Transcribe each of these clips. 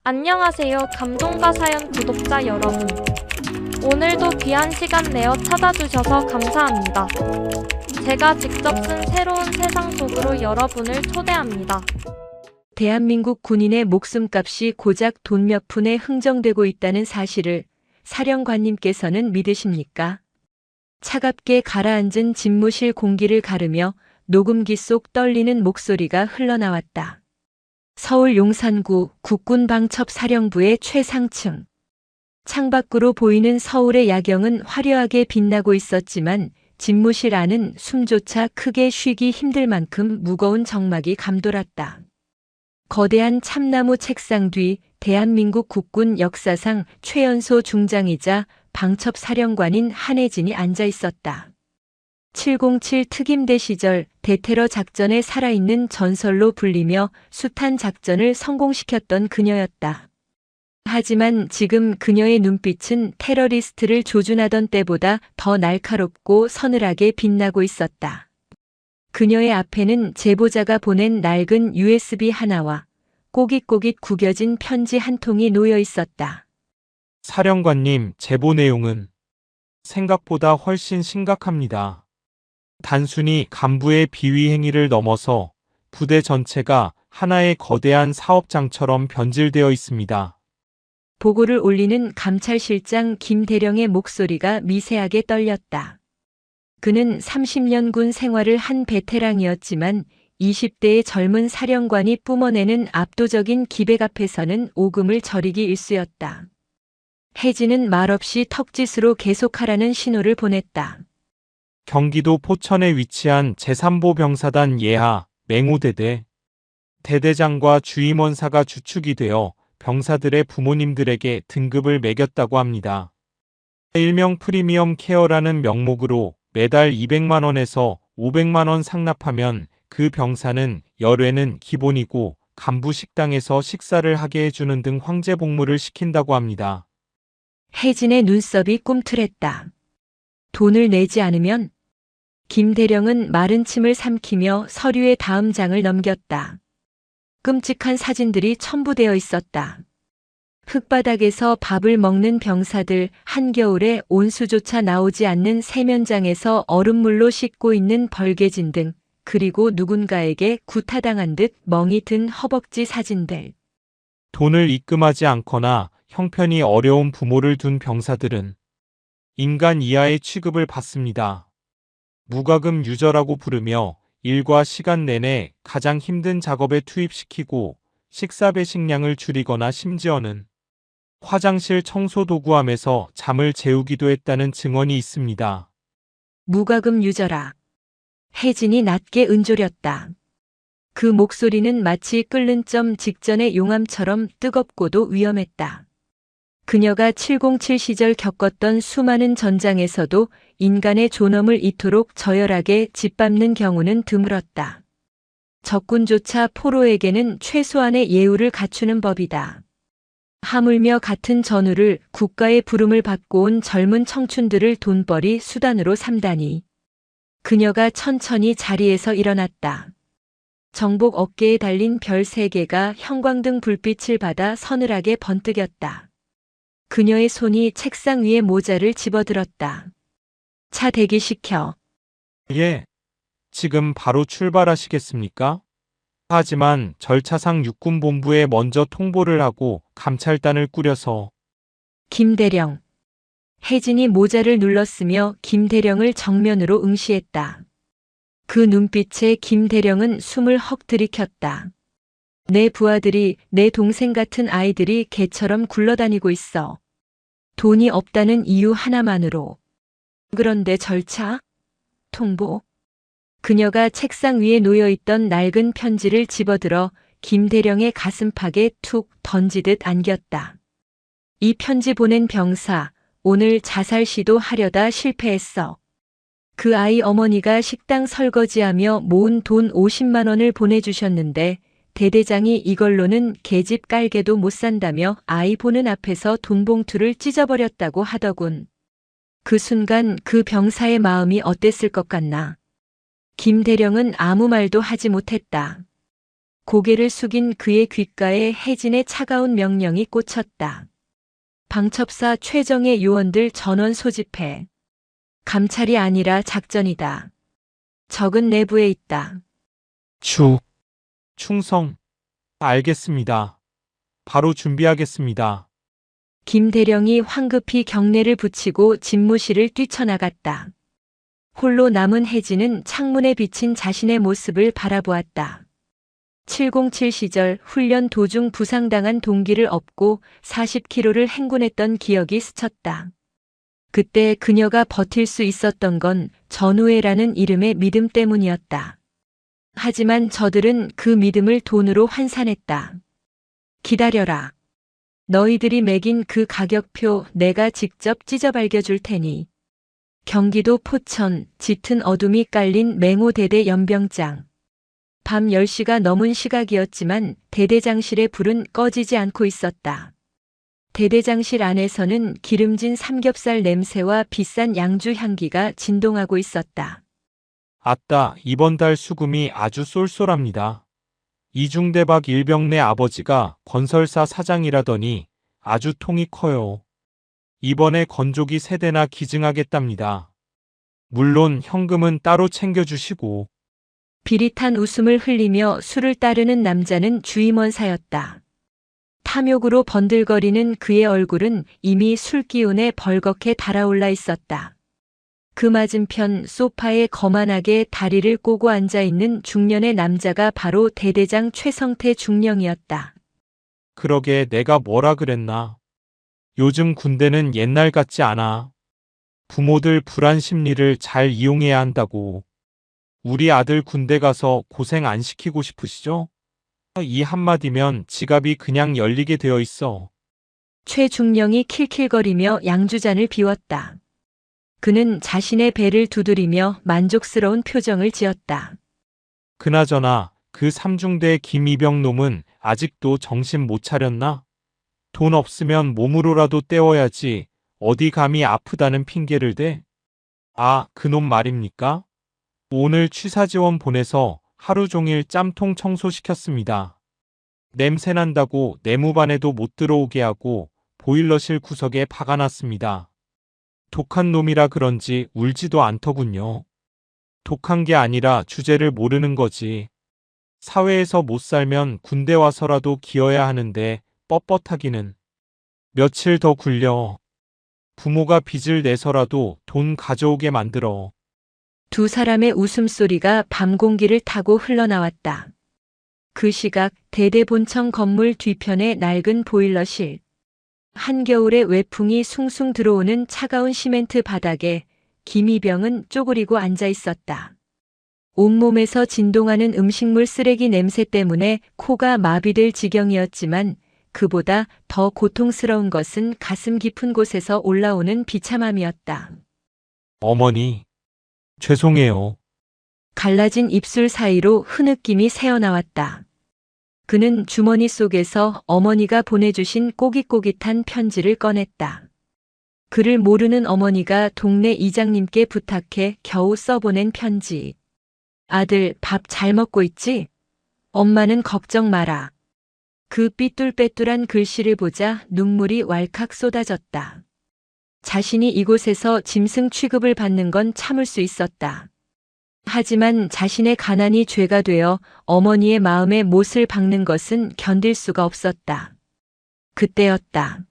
안녕하세요. 감동과 사연 구독자 여러분. 오늘도 귀한 시간 내어 찾아주셔서 감사합니다. 제가 직접 쓴 새로운 세상 속으로 여러분을 초대합니다. 대한민국 군인의 목숨값이 고작 돈 몇 푼에 흥정되고 있다는 사실을 사령관님께서는 믿으십니까? 차갑게 가라앉은 집무실 공기를 가르며 녹음기 속 떨리는 목소리가 흘러나왔다. 서울 용산구 국군방첩사령부의 최상층. 창밖으로 보이는 서울의 야경은 화려하게 빛나고 있었지만 집무실 안은 숨조차 크게 쉬기 힘들 만큼 무거운 정막이 감돌았다. 거대한 참나무 책상 뒤 대한민국 국군 역사상 최연소 중장이자 방첩사령관인 한혜진이 앉아 있었다. 707 특임대 시절 대테러 작전에 살아있는 전설로 불리며 숱한 작전을 성공시켰던 그녀였다. 하지만 지금 그녀의 눈빛은 테러리스트를 조준하던 때보다 더 날카롭고 서늘하게 빛나고 있었다. 그녀의 앞에는 제보자가 보낸 낡은 USB 하나와 꼬깃꼬깃 구겨진 편지 한 통이 놓여 있었다. 사령관님, 제보 내용은 생각보다 훨씬 심각합니다. 단순히 간부의 비위 행위를 넘어서 부대 전체가 하나의 거대한 사업장처럼 변질되어 있습니다. 보고를 올리는 감찰실장 김대령의 목소리가 미세하게 떨렸다. 그는 30년 군 생활을 한 베테랑이었지만 20대의 젊은 사령관이 뿜어내는 압도적인 기백 앞에서는 오금을 저리기 일쑤였다. 혜진은 말없이 턱짓으로 계속하라는 신호를 보냈다. 경기도 포천에 위치한 제3보 병사단 예하 맹호대대 대대장과 주임원사가 주축이 되어 병사들의 부모님들에게 등급을 매겼다고 합니다. 일명 프리미엄 케어라는 명목으로 매달 200만 원에서 500만 원 상납하면 그 병사는 열회는 기본이고 간부 식당에서 식사를 하게 해주는 등 황제 복무를 시킨다고 합니다. 혜진의 눈썹이 꿈틀했다. 돈을 내지 않으면? 김대령은 마른 침을 삼키며 서류의 다음 장을 넘겼다. 끔찍한 사진들이 첨부되어 있었다. 흙바닥에서 밥을 먹는 병사들, 한겨울에 온수조차 나오지 않는 세면장에서 얼음물로 씻고 있는 벌개진 등, 그리고 누군가에게 구타당한 듯 멍이 든 허벅지 사진들. 돈을 입금하지 않거나 형편이 어려운 부모를 둔 병사들은 인간 이하의 취급을 받습니다. 무과금 유저라고 부르며 일과 시간 내내 가장 힘든 작업에 투입시키고 식사 배식량을 줄이거나 심지어는 화장실 청소 도구함에서 잠을 재우기도 했다는 증언이 있습니다. 무과금 유저라. 혜진이 낮게 은조렸다. 그 목소리는 마치 끓는 점 직전의 용암처럼 뜨겁고도 위험했다. 그녀가 707 시절 겪었던 수많은 전장에서도 인간의 존엄을 이토록 저열하게 짓밟는 경우는 드물었다. 적군조차 포로에게는 최소한의 예우를 갖추는 법이다. 하물며 같은 전우를 국가의 부름을 받고 온 젊은 청춘들을 돈벌이 수단으로 삼다니. 그녀가 천천히 자리에서 일어났다. 정복 어깨에 달린 별 3개가 형광등 불빛을 받아 서늘하게 번뜩였다. 그녀의 손이 책상 위에 모자를 집어들었다. 차 대기시켜. 예, 지금 바로 출발하시겠습니까? 하지만 절차상 육군본부에 먼저 통보를 하고 감찰단을 꾸려서. 김대령. 혜진이 모자를 눌렀으며 김대령을 정면으로 응시했다. 그 눈빛에 김대령은 숨을 헉 들이켰다. 내 부하들이, 내 동생 같은 아이들이 개처럼 굴러다니고 있어. 돈이 없다는 이유 하나만으로. 그런데 절차? 통보? 그녀가 책상 위에 놓여있던 낡은 편지를 집어들어 김대령의 가슴팍에 툭 던지듯 안겼다. 이 편지 보낸 병사, 오늘 자살 시도하려다 실패했어. 그 아이 어머니가 식당 설거지하며 모은 돈 50만 원을 보내주셨는데 대대장이 이걸로는 계집 깔개도 못 산다며 아이 보는 앞에서 돈봉투를 찢어버렸다고 하더군. 그 순간 그 병사의 마음이 어땠을 것 같나. 김대령은 아무 말도 하지 못했다. 고개를 숙인 그의 귓가에 혜진의 차가운 명령이 꽂혔다. 방첩사 최정예 요원들 전원 소집해. 감찰이 아니라 작전이다. 적은 내부에 있다. 충성. 알겠습니다. 바로 준비하겠습니다. 김대령이 황급히 경례를 붙이고 집무실을 뛰쳐나갔다. 홀로 남은 혜진은 창문에 비친 자신의 모습을 바라보았다. 707 시절 훈련 도중 부상당한 동기를 업고 40km를 행군했던 기억이 스쳤다. 그때 그녀가 버틸 수 있었던 건 전우회라는 이름의 믿음 때문이었다. 하지만 저들은 그 믿음을 돈으로 환산했다. 기다려라. 너희들이 매긴 그 가격표 내가 직접 찢어 밝혀줄 테니. 경기도 포천, 짙은 어둠이 깔린 맹호대대 연병장. 밤 10시가 넘은 시각이었지만 대대장실의 불은 꺼지지 않고 있었다. 대대장실 안에서는 기름진 삼겹살 냄새와 비싼 양주 향기가 진동하고 있었다. 아따, 이번 달 수금이 아주 쏠쏠합니다. 이중대박 일병네 아버지가 건설사 사장이라더니 아주 통이 커요. 이번에 건조기 3대나 기증하겠답니다. 물론 현금은 따로 챙겨주시고. 비릿한 웃음을 흘리며 술을 따르는 남자는 주임원사였다. 탐욕으로 번들거리는 그의 얼굴은 이미 술 기운에 벌겋게 달아올라 있었다. 그 맞은편 소파에 거만하게 다리를 꼬고 앉아있는 중년의 남자가 바로 대대장 최성태 중령이었다. 그러게 내가 뭐라 그랬나. 요즘 군대는 옛날 같지 않아. 부모들 불안 심리를 잘 이용해야 한다고. 우리 아들 군대 가서 고생 안 시키고 싶으시죠? 이 한마디면 지갑이 그냥 열리게 되어 있어. 최중령이 킬킬거리며 양주잔을 비웠다. 그는 자신의 배를 두드리며 만족스러운 표정을 지었다. 그나저나 그 삼중대 김이병 놈은 아직도 정신 못 차렸나? 돈 없으면 몸으로라도 때워야지 어디 감히 아프다는 핑계를 대? 아, 그놈 말입니까? 오늘 취사지원 보내서 하루 종일 짬통 청소시켰습니다. 냄새난다고 내무반에도 못 들어오게 하고 보일러실 구석에 박아놨습니다. 독한 놈이라 그런지 울지도 않더군요. 독한 게 아니라 주제를 모르는 거지. 사회에서 못 살면 군대 와서라도 기어야 하는데 뻣뻣하기는. 며칠 더 굴려. 부모가 빚을 내서라도 돈 가져오게 만들어. 두 사람의 웃음소리가 밤 공기를 타고 흘러나왔다. 그 시각 대대본청 건물 뒤편의 낡은 보일러실. 한겨울의 외풍이 숭숭 들어오는 차가운 시멘트 바닥에 김이병은 쪼그리고 앉아 있었다. 온몸에서 진동하는 음식물 쓰레기 냄새 때문에 코가 마비될 지경이었지만 그보다 더 고통스러운 것은 가슴 깊은 곳에서 올라오는 비참함이었다. 어머니, 죄송해요. 갈라진 입술 사이로 흐느낌이 새어나왔다. 그는 주머니 속에서 어머니가 보내주신 꼬깃꼬깃한 편지를 꺼냈다. 그를 모르는 어머니가 동네 이장님께 부탁해 겨우 써보낸 편지. 아들, 밥 잘 먹고 있지? 엄마는 걱정 마라. 그 삐뚤빼뚤한 글씨를 보자 눈물이 왈칵 쏟아졌다. 자신이 이곳에서 짐승 취급을 받는 건 참을 수 있었다. 하지만 자신의 가난이 죄가 되어 어머니의 마음에 못을 박는 것은 견딜 수가 없었다. 그때였다.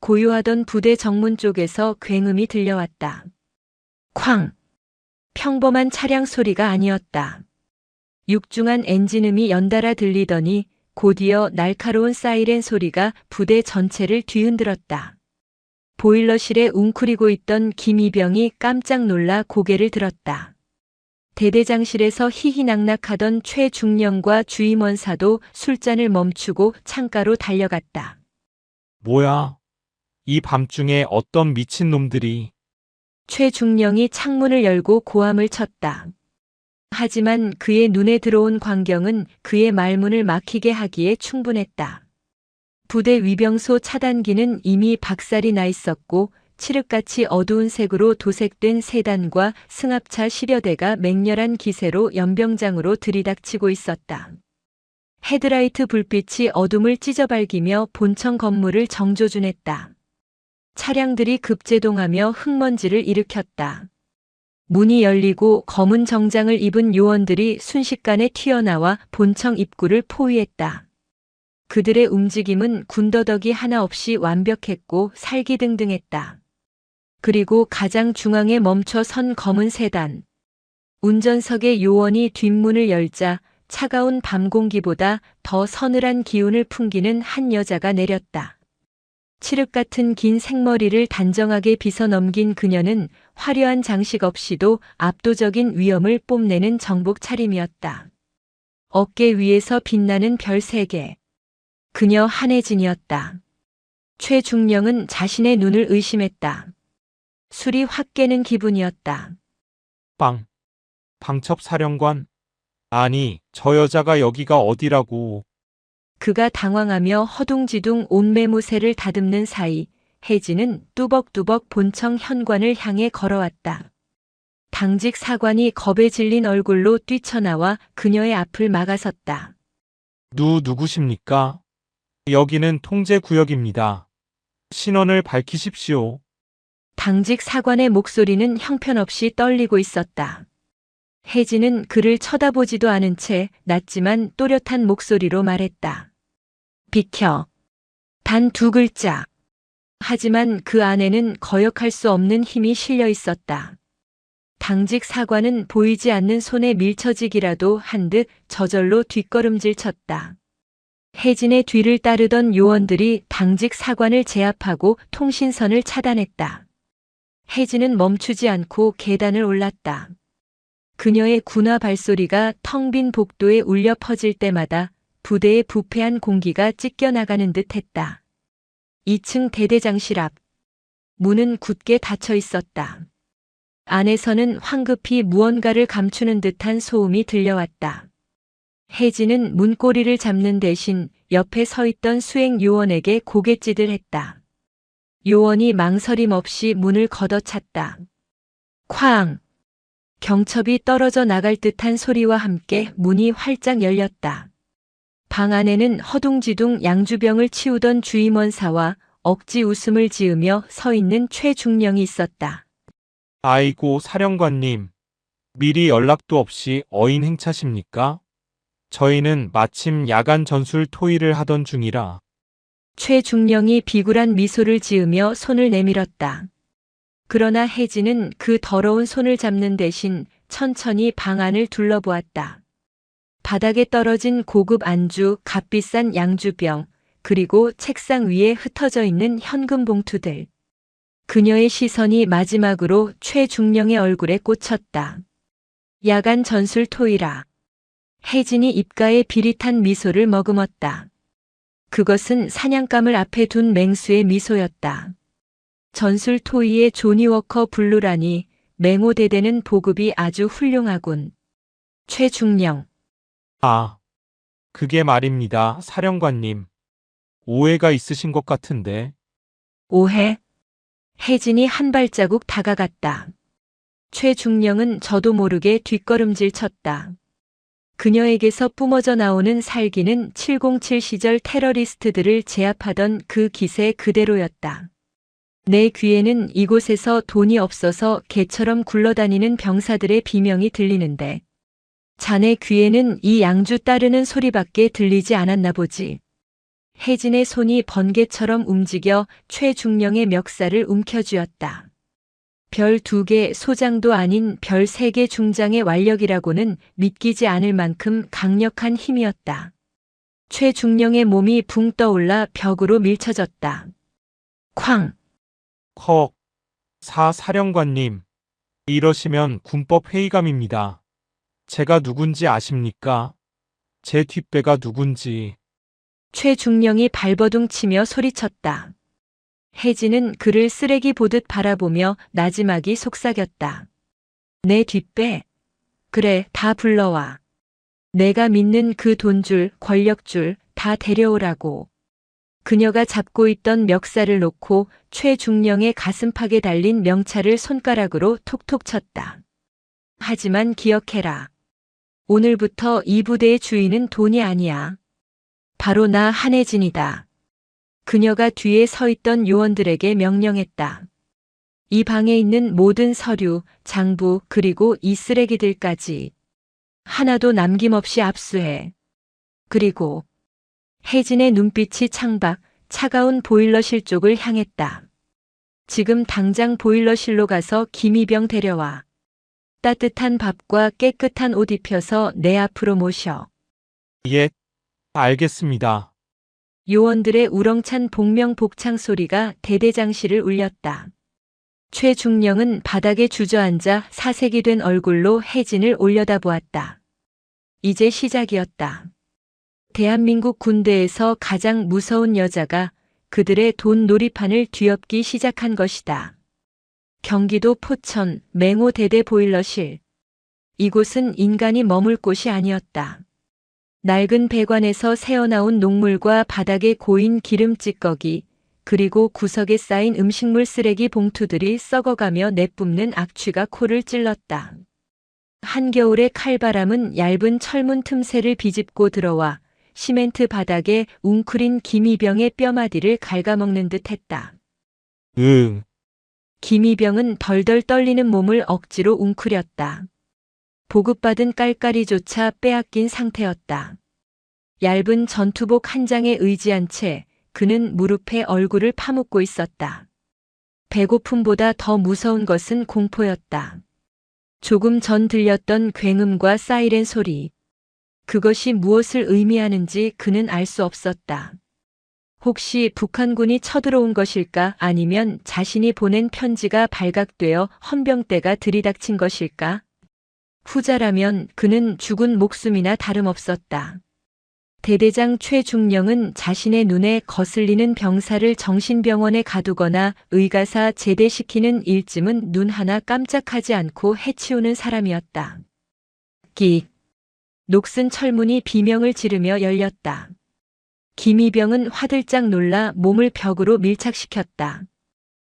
고요하던 부대 정문 쪽에서 굉음이 들려왔다. 쾅! 평범한 차량 소리가 아니었다. 육중한 엔진음이 연달아 들리더니 곧이어 날카로운 사이렌 소리가 부대 전체를 뒤흔들었다. 보일러실에 웅크리고 있던 김이병이 깜짝 놀라 고개를 들었다. 대대장실에서 희희낙낙하던 최중령과 주임원사도 술잔을 멈추고 창가로 달려갔다. 뭐야? 이 밤중에 어떤 미친놈들이. 최중령이 창문을 열고 고함을 쳤다. 하지만 그의 눈에 들어온 광경은 그의 말문을 막히게 하기에 충분했다. 부대 위병소 차단기는 이미 박살이 나 있었고 칠흑같이 어두운 색으로 도색된 세단과 승합차 10여 대가 맹렬한 기세로 연병장으로 들이닥치고 있었다. 헤드라이트 불빛이 어둠을 찢어발기며 본청 건물을 정조준했다. 차량들이 급제동하며 흙먼지를 일으켰다. 문이 열리고 검은 정장을 입은 요원들이 순식간에 튀어나와 본청 입구를 포위했다. 그들의 움직임은 군더더기 하나 없이 완벽했고 살기등등했다. 그리고 가장 중앙에 멈춰 선 검은 세단. 운전석의 요원이 뒷문을 열자 차가운 밤 공기보다 더 서늘한 기운을 풍기는 한 여자가 내렸다. 칠흑 같은 긴 생머리를 단정하게 빗어 넘긴 그녀는 화려한 장식 없이도 압도적인 위엄을 뽐내는 정복 차림이었다. 어깨 위에서 빛나는 별 3개. 그녀 한혜진이었다. 최중령은 자신의 눈을 의심했다. 술이 확 깨는 기분이었다. 방첩 사령관? 아니, 저 여자가 여기가 어디라고. 그가 당황하며 허둥지둥 옷매무새를 다듬는 사이 혜진은 뚜벅뚜벅 본청 현관을 향해 걸어왔다. 당직 사관이 겁에 질린 얼굴로 뛰쳐나와 그녀의 앞을 막아섰다. 누구십니까? 여기는 통제구역입니다. 신원을 밝히십시오. 당직 사관의 목소리는 형편없이 떨리고 있었다. 혜진은 그를 쳐다보지도 않은 채 낮지만 또렷한 목소리로 말했다. 비켜. 단 2글자. 하지만 그 안에는 거역할 수 없는 힘이 실려 있었다. 당직 사관은 보이지 않는 손에 밀쳐지기라도 한 듯 저절로 뒷걸음질 쳤다. 혜진의 뒤를 따르던 요원들이 당직 사관을 제압하고 통신선을 차단했다. 혜진은 멈추지 않고 계단을 올랐다. 그녀의 군화 발소리가 텅 빈 복도에 울려 퍼질 때마다 부대의 부패한 공기가 찢겨나가는 듯 했다. 2층 대대장실 앞. 문은 굳게 닫혀 있었다. 안에서는 황급히 무언가를 감추는 듯한 소음이 들려왔다. 혜진은 문고리를 잡는 대신 옆에 서 있던 수행 요원에게 고갯짓을 했다. 요원이 망설임 없이 문을 걷어찼다. 쾅! 경첩이 떨어져 나갈 듯한 소리와 함께 문이 활짝 열렸다. 방 안에는 허둥지둥 양주병을 치우던 주임원사와 억지 웃음을 지으며 서 있는 최중령이 있었다. 아이고, 사령관님. 미리 연락도 없이 어인 행차십니까? 저희는 마침 야간 전술 토의를 하던 중이라. 최중령이 비굴한 미소를 지으며 손을 내밀었다. 그러나 혜진은 그 더러운 손을 잡는 대신 천천히 방 안을 둘러보았다. 바닥에 떨어진 고급 안주, 값비싼 양주병, 그리고 책상 위에 흩어져 있는 현금 봉투들. 그녀의 시선이 마지막으로 최중령의 얼굴에 꽂혔다. 야간 전술 토의라. 혜진이 입가에 비릿한 미소를 머금었다. 그것은 사냥감을 앞에 둔 맹수의 미소였다. 전술 토의의 조니 워커 블루라니 맹호대대는 보급이 아주 훌륭하군. 최중령. 아, 그게 말입니다, 사령관님. 오해가 있으신 것 같은데. 오해? 혜진이 한 발자국 다가갔다. 최중령은 저도 모르게 뒷걸음질 쳤다. 그녀에게서 뿜어져 나오는 살기는 707 시절 테러리스트들을 제압하던 그 기세 그대로였다. 내 귀에는 이곳에서 돈이 없어서 개처럼 굴러다니는 병사들의 비명이 들리는데 자네 귀에는 이 양주 따르는 소리밖에 들리지 않았나 보지. 혜진의 손이 번개처럼 움직여 최중령의 멱살을 움켜쥐었다. 별 2개 소장도 아닌 별 3개 중장의 완력이라고는 믿기지 않을 만큼 강력한 힘이었다. 최중령의 몸이 붕 떠올라 벽으로 밀쳐졌다. 쾅! 사령관님. 이러시면 군법 회의감입니다. 제가 누군지 아십니까? 제 뒷배가 누군지. 최중령이 발버둥 치며 소리쳤다. 혜진은 그를 쓰레기 보듯 바라보며 나지막이 속삭였다. 내 뒷배? 그래, 다 불러와. 내가 믿는 그 돈줄, 권력줄 다 데려오라고. 그녀가 잡고 있던 멱살을 놓고 최중령의 가슴팍에 달린 명찰을 손가락으로 톡톡 쳤다. 하지만 기억해라. 오늘부터 이 부대의 주인은 돈이 아니야. 바로 나 한혜진이다. 그녀가 뒤에 서 있던 요원들에게 명령했다. 이 방에 있는 모든 서류, 장부, 그리고 이 쓰레기들까지 하나도 남김없이 압수해. 그리고 혜진의 눈빛이 창박, 차가운 보일러실 쪽을 향했다. 지금 당장 보일러실로 가서 김희병 데려와. 따뜻한 밥과 깨끗한 옷 입혀서 내 앞으로 모셔. 예, 알겠습니다. 요원들의 우렁찬 복명복창 소리가 대대장실을 울렸다. 최중령은 바닥에 주저앉아 사색이 된 얼굴로 혜진을 올려다보았다. 이제 시작이었다. 대한민국 군대에서 가장 무서운 여자가 그들의 돈 놀이판을 뒤엎기 시작한 것이다. 경기도 포천 맹호대대 보일러실. 이곳은 인간이 머물 곳이 아니었다. 낡은 배관에서 새어나온 녹물과 바닥에 고인 기름 찌꺼기, 그리고 구석에 쌓인 음식물 쓰레기 봉투들이 썩어가며 내뿜는 악취가 코를 찔렀다. 한겨울의 칼바람은 얇은 철문 틈새를 비집고 들어와 시멘트 바닥에 웅크린 김희병의 뼈마디를 갉아먹는 듯 했다. 김희병은 덜덜 떨리는 몸을 억지로 웅크렸다. 보급받은 깔깔이조차 빼앗긴 상태였다. 얇은 전투복 한 장에 의지한 채 그는 무릎에 얼굴을 파묻고 있었다. 배고픔보다 더 무서운 것은 공포였다. 조금 전 들렸던 굉음과 사이렌 소리. 그것이 무엇을 의미하는지 그는 알 수 없었다. 혹시 북한군이 쳐들어온 것일까, 아니면 자신이 보낸 편지가 발각되어 헌병대가 들이닥친 것일까? 후자라면 그는 죽은 목숨이나 다름없었다. 대대장 최중령은 자신의 눈에 거슬리는 병사를 정신병원에 가두거나 의가사 제대시키는 일쯤은 눈 하나 깜짝하지 않고 해치우는 사람이었다. 끽. 녹슨 철문이 비명을 지르며 열렸다. 김희병은 화들짝 놀라 몸을 벽으로 밀착시켰다.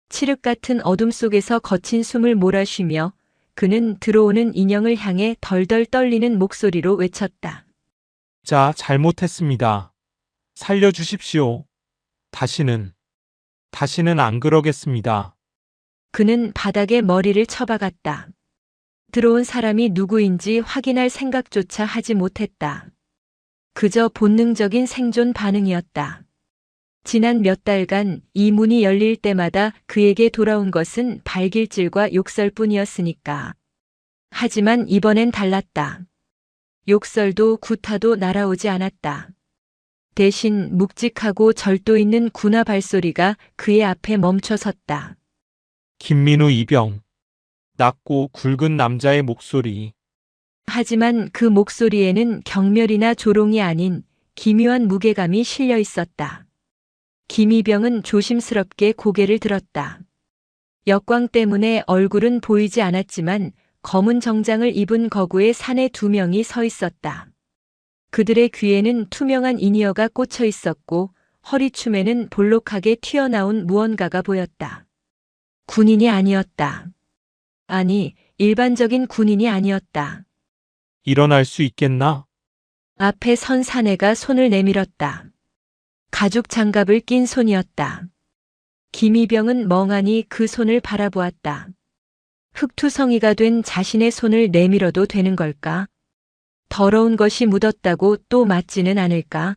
칠흑 같은 어둠 속에서 거친 숨을 몰아쉬며 그는 들어오는 인형을 향해 덜덜 떨리는 목소리로 외쳤다. 자, 잘못했습니다. 살려주십시오. 다시는 안 그러겠습니다. 그는 바닥에 머리를 쳐박았다. 들어온 사람이 누구인지 확인할 생각조차 하지 못했다. 그저 본능적인 생존 반응이었다. 지난 몇 달간 이 문이 열릴 때마다 그에게 돌아온 것은 발길질과 욕설뿐이었으니까. 하지만 이번엔 달랐다. 욕설도 구타도 날아오지 않았다. 대신 묵직하고 절도 있는 군화 발소리가 그의 앞에 멈춰 섰다. 김민우 이병. 낮고 굵은 남자의 목소리. 하지만 그 목소리에는 경멸이나 조롱이 아닌 기묘한 무게감이 실려 있었다. 김희병은 조심스럽게 고개를 들었다. 역광 때문에 얼굴은 보이지 않았지만 검은 정장을 입은 거구의 산에 두 명이 서 있었다. 그들의 귀에는 투명한 인이어가 꽂혀 있었고 허리춤에는 볼록하게 튀어나온 무언가가 보였다. 군인이 아니었다. 아니, 일반적인 군인이 아니었다. 일어날 수 있겠나? 앞에 선 사내가 손을 내밀었다. 가죽 장갑을 낀 손이었다. 김희병은 멍하니 그 손을 바라보았다. 흙투성이가 된 자신의 손을 내밀어도 되는 걸까? 더러운 것이 묻었다고 또 맞지는 않을까?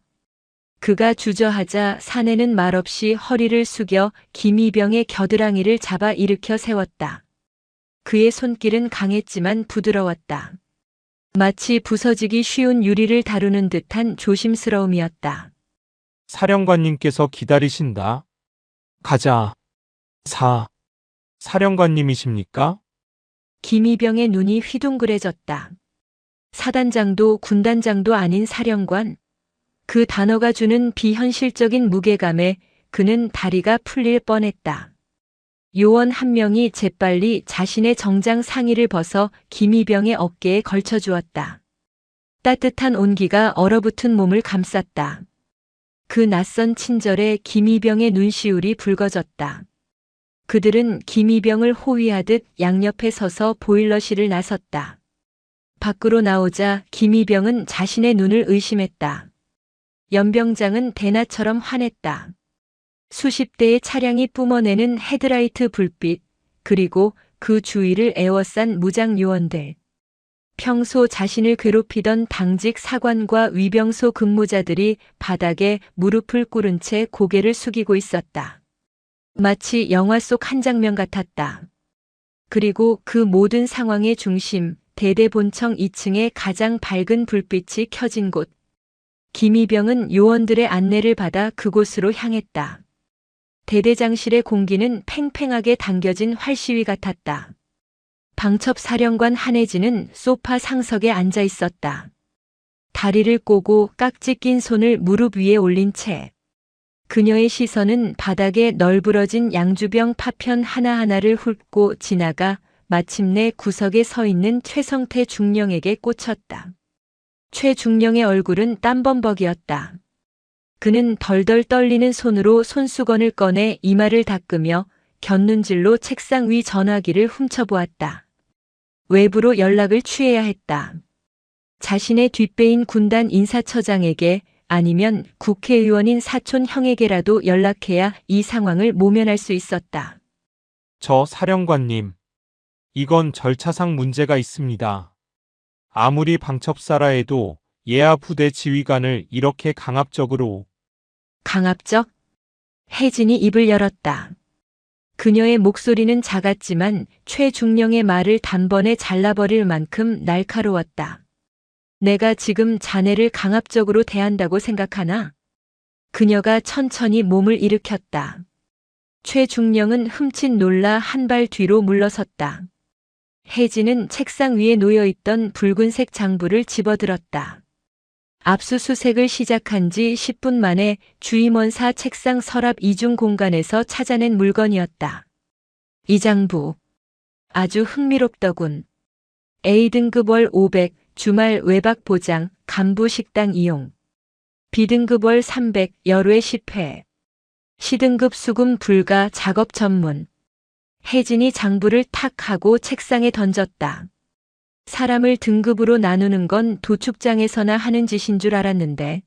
그가 주저하자 사내는 말없이 허리를 숙여 김희병의 겨드랑이를 잡아 일으켜 세웠다. 그의 손길은 강했지만 부드러웠다. 마치 부서지기 쉬운 유리를 다루는 듯한 조심스러움이었다. 사령관님께서 기다리신다. 가자. 사령관님이십니까? 김희병의 눈이 휘둥그레졌다. 사단장도 군단장도 아닌 사령관. 그 단어가 주는 비현실적인 무게감에 그는 다리가 풀릴 뻔했다. 요원 한 명이 재빨리 자신의 정장 상의를 벗어 김희병의 어깨에 걸쳐주었다. 따뜻한 온기가 얼어붙은 몸을 감쌌다. 그 낯선 친절에 김희병의 눈시울이 붉어졌다. 그들은 김희병을 호위하듯 양옆에 서서 보일러실을 나섰다. 밖으로 나오자 김희병은 자신의 눈을 의심했다. 연병장은 대나처럼 환했다. 수십 대의 차량이 뿜어내는 헤드라이트 불빛, 그리고 그 주위를 에워싼 무장 요원들. 평소 자신을 괴롭히던 당직 사관과 위병소 근무자들이 바닥에 무릎을 꿇은 채 고개를 숙이고 있었다. 마치 영화 속 한 장면 같았다. 그리고 그 모든 상황의 중심, 대대본청 2층의 가장 밝은 불빛이 켜진 곳. 김이병은 요원들의 안내를 받아 그곳으로 향했다. 대대장실의 공기는 팽팽하게 당겨진 활시위 같았다. 방첩사령관 한혜진은 소파 상석에 앉아 있었다. 다리를 꼬고 깍지 낀 손을 무릎 위에 올린 채 그녀의 시선은 바닥에 널브러진 양주병 파편 하나하나를 훑고 지나가 마침내 구석에 서 있는 최성태 중령에게 꽂혔다. 최중령의 얼굴은 땀범벅이었다. 그는 덜덜 떨리는 손으로 손수건을 꺼내 이마를 닦으며 곁눈질로 책상 위 전화기를 훔쳐보았다. 외부로 연락을 취해야 했다. 자신의 뒷배인 군단 인사처장에게 아니면 국회의원인 사촌 형에게라도 연락해야 이 상황을 모면할 수 있었다. 저 사령관님, 이건 절차상 문제가 있습니다. 아무리 방첩사라 해도 예하 부대 지휘관을 이렇게 강압적으로. 강압적? 혜진이 입을 열었다. 그녀의 목소리는 작았지만 최중령의 말을 단번에 잘라버릴 만큼 날카로웠다. 내가 지금 자네를 강압적으로 대한다고 생각하나? 그녀가 천천히 몸을 일으켰다. 최중령은 흠칫 놀라 한 발 뒤로 물러섰다. 혜진은 책상 위에 놓여있던 붉은색 장부를 집어들었다. 압수수색을 시작한 지 10분 만에 주임원사 책상 서랍 이중 공간에서 찾아낸 물건이었다. 이 장부. 아주 흥미롭더군. A등급 월 500, 주말 외박 보장, 간부 식당 이용. B등급 월 300, 열외 10회. C등급 수금 불가 작업 전문. 혜진이 장부를 탁 하고 책상에 던졌다. 사람을 등급으로 나누는 건 도축장에서나 하는 짓인 줄 알았는데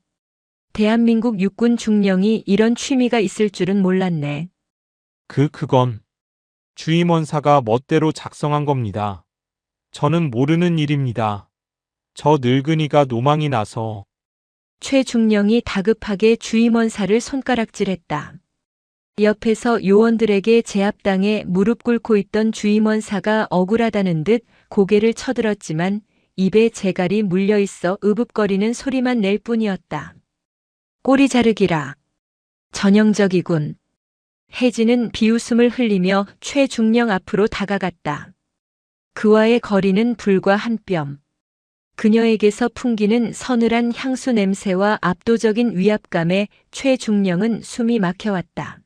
대한민국 육군 중령이 이런 취미가 있을 줄은 몰랐네. 그건 주임원사가 멋대로 작성한 겁니다. 저는 모르는 일입니다. 저 늙은이가 노망이 나서. 최중령이 다급하게 주임원사를 손가락질했다. 옆에서 요원들에게 제압당해 무릎 꿇고 있던 주임원사가 억울하다는 듯 고개를 쳐들었지만 입에 재갈이 물려있어 으붑거리는 소리만 낼 뿐이었다. 꼬리 자르기라. 전형적이군. 혜진은 비웃음을 흘리며 최중령 앞으로 다가갔다. 그와의 거리는 불과 한 뼘. 그녀에게서 풍기는 서늘한 향수 냄새와 압도적인 위압감에 최중령은 숨이 막혀왔다.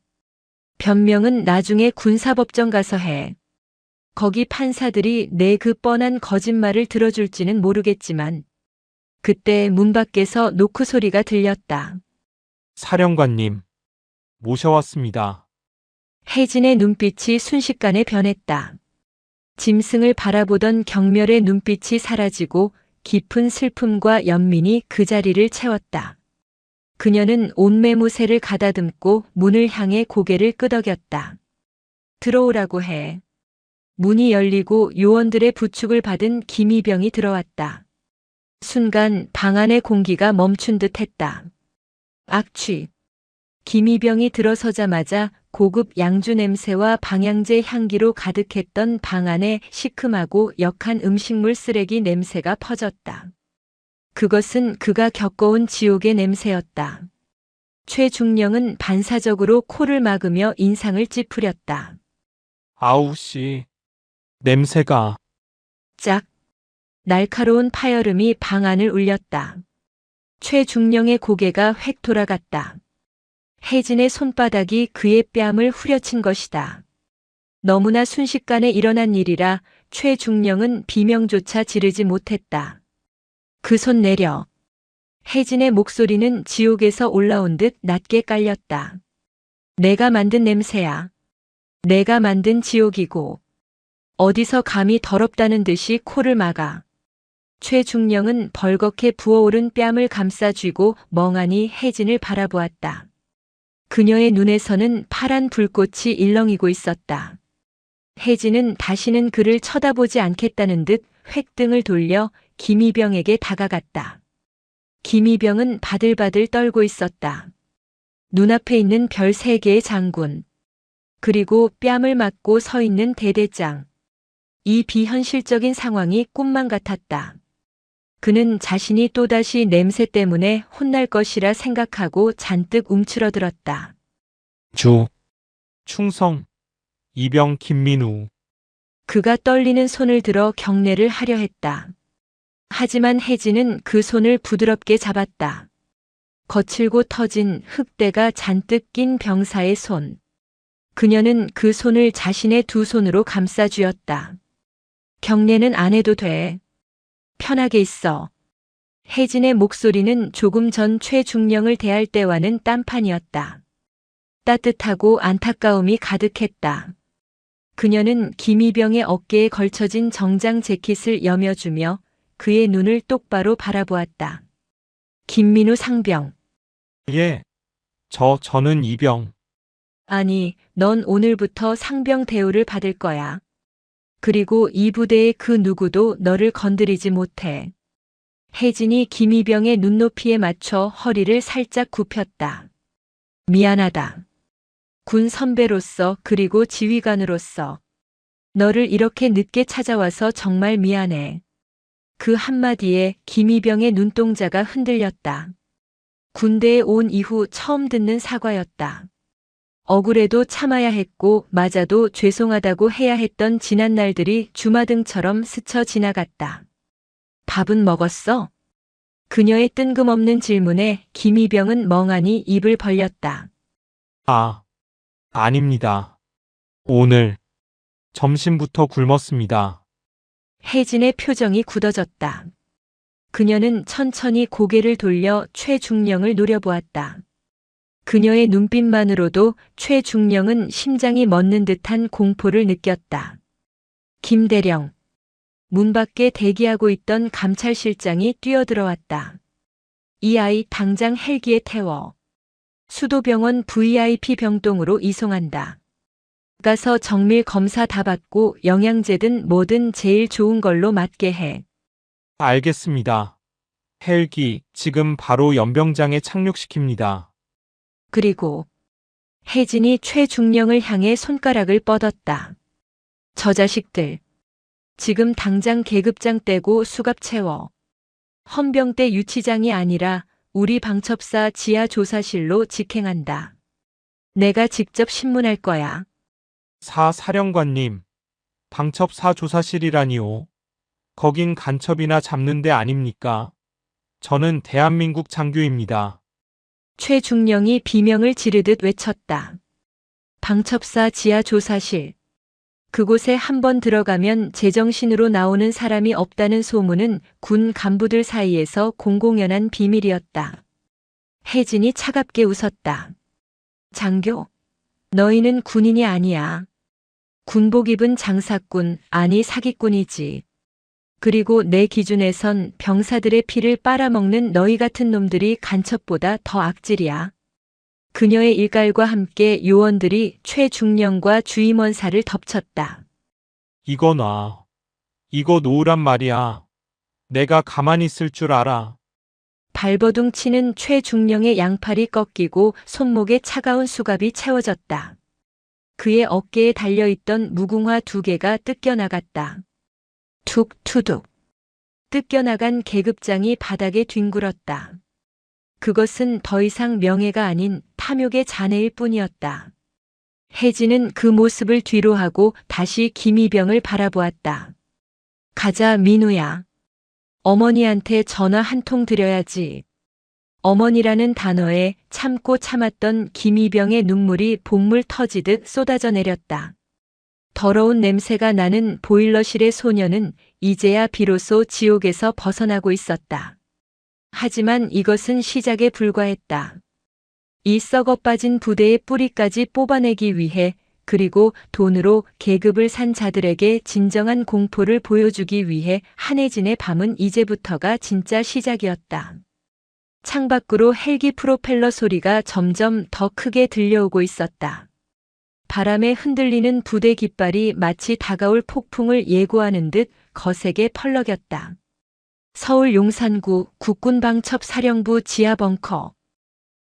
변명은 나중에 군사법정 가서 해. 거기 판사들이 내 그 뻔한 거짓말을 들어줄지는 모르겠지만 그때 문 밖에서 노크 소리가 들렸다. 사령관님, 모셔왔습니다. 혜진의 눈빛이 순식간에 변했다. 짐승을 바라보던 경멸의 눈빛이 사라지고 깊은 슬픔과 연민이 그 자리를 채웠다. 그녀는 옷매무새를 가다듬고 문을 향해 고개를 끄덕였다. 들어오라고 해. 문이 열리고 요원들의 부축을 받은 김이병이 들어왔다. 순간 방 안의 공기가 멈춘 듯 했다. 악취. 김이병이 들어서자마자 고급 양주 냄새와 방향제 향기로 가득했던 방 안에 시큼하고 역한 음식물 쓰레기 냄새가 퍼졌다. 그것은 그가 겪어온 지옥의 냄새였다. 최중령은 반사적으로 코를 막으며 인상을 찌푸렸다. 아우 씨, 냄새가. 짝. 날카로운 파열음이 방 안을 울렸다. 최중령의 고개가 획 돌아갔다. 혜진의 손바닥이 그의 뺨을 후려친 것이다. 너무나 순식간에 일어난 일이라 최중령은 비명조차 지르지 못했다. 그 손 내려. 혜진의 목소리는 지옥에서 올라온 듯 낮게 깔렸다. 내가 만든 냄새야. 내가 만든 지옥이고 어디서 감히 더럽다는 듯이 코를 막아. 최중령은 벌겋게 부어오른 뺨을 감싸 쥐고 멍하니 혜진을 바라보았다. 그녀의 눈에서는 파란 불꽃이 일렁이고 있었다. 혜진은 다시는 그를 쳐다보지 않겠다는 듯 획등을 돌려 김희병에게 다가갔다. 김희병은 바들바들 떨고 있었다. 눈앞에 있는 별 3개의 장군, 그리고 뺨을 맞고 서 있는 대대장. 이 비현실적인 상황이 꿈만 같았다. 그는 자신이 또다시 냄새 때문에 혼날 것이라 생각하고 잔뜩 움츠러들었다. 충성, 이병 김민우. 그가 떨리는 손을 들어 경례를 하려 했다. 하지만 혜진은 그 손을 부드럽게 잡았다. 거칠고 터진 흙대가 잔뜩 낀 병사의 손. 그녀는 그 손을 자신의 2 손으로 감싸 쥐었다. 경례는 안 해도 돼. 편하게 있어. 혜진의 목소리는 조금 전 최중령을 대할 때와는 딴판이었다. 따뜻하고 안타까움이 가득했다. 그녀는 김희병의 어깨에 걸쳐진 정장 재킷을 여며주며 그의 눈을 똑바로 바라보았다. 김민우 상병. 예. 저는 이병. 아니, 넌 오늘부터 상병 대우를 받을 거야. 그리고 이 부대의 그 누구도 너를 건드리지 못해. 혜진이 김희병의 눈높이에 맞춰 허리를 살짝 굽혔다. 미안하다. 군 선배로서 그리고 지휘관으로서 너를 이렇게 늦게 찾아와서 정말 미안해. 그 한마디에 김희병의 눈동자가 흔들렸다. 군대에 온 이후 처음 듣는 사과였다. 억울해도 참아야 했고 맞아도 죄송하다고 해야 했던 지난 날들이 주마등처럼 스쳐 지나갔다. 밥은 먹었어? 그녀의 뜬금없는 질문에 김희병은 멍하니 입을 벌렸다. 아닙니다. 오늘 점심부터 굶었습니다. 혜진의 표정이 굳어졌다. 그녀는 천천히 고개를 돌려 최중령을 노려보았다. 그녀의 눈빛만으로도 최중령은 심장이 멎는 듯한 공포를 느꼈다. 김대령. 문 밖에 대기하고 있던 감찰실장이 뛰어들어왔다. 이 아이 당장 헬기에 태워. 수도병원 VIP 병동으로 이송한다. 가서 정밀 검사 다 받고 영양제든 뭐든 제일 좋은 걸로 맞게 해. 알겠습니다. 헬기 지금 바로 연병장에 착륙시킵니다. 그리고 혜진이 최중령을 향해 손가락을 뻗었다. 저 자식들. 지금 당장 계급장 떼고 수갑 채워. 헌병대 유치장이 아니라 우리 방첩사 지하 조사실로 직행한다. 내가 직접 신문할 거야. 사령관님, 방첩사 조사실이라니요. 거긴 간첩이나 잡는 데 아닙니까? 저는 대한민국 장교입니다. 최중령이 비명을 지르듯 외쳤다. 방첩사 지하 조사실. 그곳에 한번 들어가면 제정신으로 나오는 사람이 없다는 소문은 군 간부들 사이에서 공공연한 비밀이었다. 혜진이 차갑게 웃었다. 장교, 너희는 군인이 아니야. 군복 입은 장사꾼, 아니 사기꾼이지. 그리고 내 기준에선 병사들의 피를 빨아먹는 너희 같은 놈들이 간첩보다 더 악질이야. 그녀의 일갈과 함께 요원들이 최중령과 주임원사를 덮쳤다. 이거 놔. 이거 놓으란 말이야. 내가 가만히 있을 줄 알아. 발버둥 치는 최중령의 양팔이 꺾이고 손목에 차가운 수갑이 채워졌다. 그의 어깨에 달려있던 무궁화 2개가 뜯겨나갔다. 툭 투둑. 뜯겨나간 계급장이 바닥에 뒹굴었다. 그것은 더 이상 명예가 아닌 탐욕의 잔해일 뿐이었다. 혜진은 그 모습을 뒤로하고 다시 김희병을 바라보았다. 가자, 민우야. 어머니한테 전화 한 통 드려야지. 어머니라는 단어에 참고 참았던 김희병의 눈물이 복물 터지듯 쏟아져 내렸다. 더러운 냄새가 나는 보일러실의 소녀는 이제야 비로소 지옥에서 벗어나고 있었다. 하지만 이것은 시작에 불과했다. 이 썩어 빠진 부대의 뿌리까지 뽑아내기 위해 그리고 돈으로 계급을 산 자들에게 진정한 공포를 보여주기 위해 한혜진의 밤은 이제부터가 진짜 시작이었다. 창밖으로 헬기 프로펠러 소리가 점점 더 크게 들려오고 있었다. 바람에 흔들리는 부대 깃발이 마치 다가올 폭풍을 예고하는 듯 거세게 펄럭였다. 서울 용산구 국군방첩사령부 지하벙커.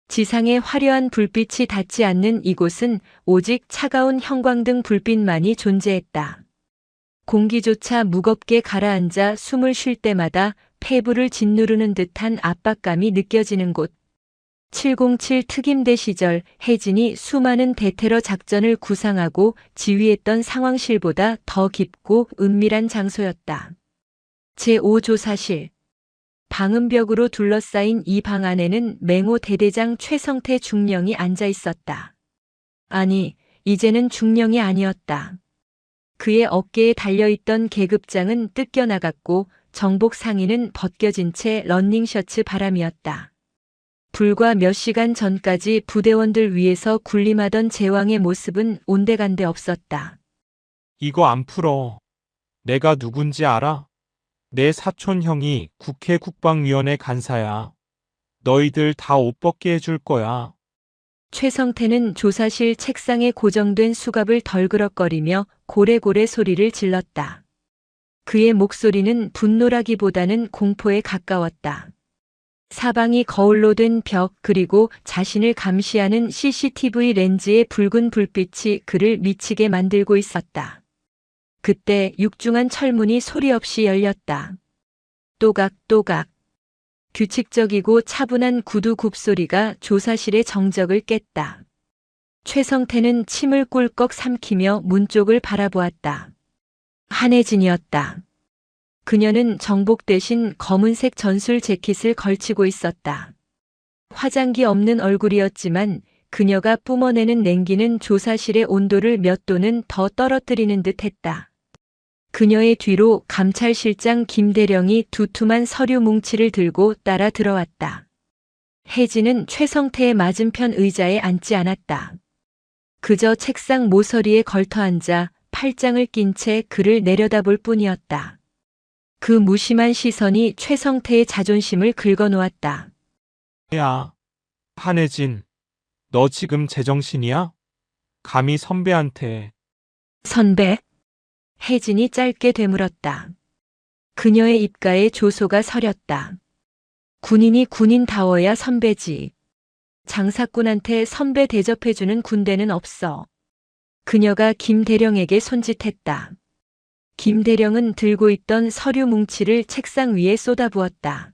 지상의 화려한 불빛이 닿지 않는 이곳은 오직 차가운 형광등 불빛만이 존재했다. 공기조차 무겁게 가라앉아 숨을 쉴 때마다 폐부를 짓누르는 듯한 압박감이 느껴지는 곳. 707 특임대 시절 혜진이 수많은 대테러 작전을 구상하고 지휘했던 상황실보다 더 깊고 은밀한 장소였다. 제5조사실. 방음벽으로 둘러싸인 이 방 안에는 맹호 대대장 최성태 중령이 앉아 있었다. 아니, 이제는 중령이 아니었다. 그의 어깨에 달려있던 계급장은 뜯겨나갔고 정복 상의는 벗겨진 채 러닝셔츠 바람이었다. 불과 몇 시간 전까지 부대원들 위에서 군림하던 제왕의 모습은 온데간데 없었다. 이거 안 풀어. 내가 누군지 알아? 내 사촌 형이 국회 국방위원회 간사야. 너희들 다 옷 벗게 해줄 거야. 최성태는 조사실 책상에 고정된 수갑을 덜그럭거리며 고래고래 소리를 질렀다. 그의 목소리는 분노라기보다는 공포에 가까웠다. 사방이 거울로 된 벽 그리고 자신을 감시하는 CCTV 렌즈의 붉은 불빛이 그를 미치게 만들고 있었다. 그때 육중한 철문이 소리 없이 열렸다. 또각또각. 규칙적이고 차분한 구두 굽소리가 조사실의 정적을 깼다. 최성태는 침을 꿀꺽 삼키며 문 쪽을 바라보았다. 한혜진이었다. 그녀는 정복 대신 검은색 전술 재킷을 걸치고 있었다. 화장기 없는 얼굴이었지만 그녀가 뿜어내는 냉기는 조사실의 온도를 몇 도는 더 떨어뜨리는 듯했다. 그녀의 뒤로 감찰실장 김대령이 두툼한 서류 뭉치를 들고 따라 들어왔다. 혜진은 최성태의 맞은편 의자에 앉지 않았다. 그저 책상 모서리에 걸터앉아 팔짱을 낀 채 그를 내려다볼 뿐이었다. 그 무심한 시선이 최성태의 자존심을 긁어놓았다. 야, 한혜진, 너 지금 제정신이야? 감히 선배한테. 선배? 혜진이 짧게 되물었다. 그녀의 입가에 조소가 서렸다. 군인이 군인다워야 선배지. 장사꾼한테 선배 대접해주는 군대는 없어. 그녀가 김대령에게 손짓했다. 김대령은 들고 있던 서류 뭉치를 책상 위에 쏟아부었다.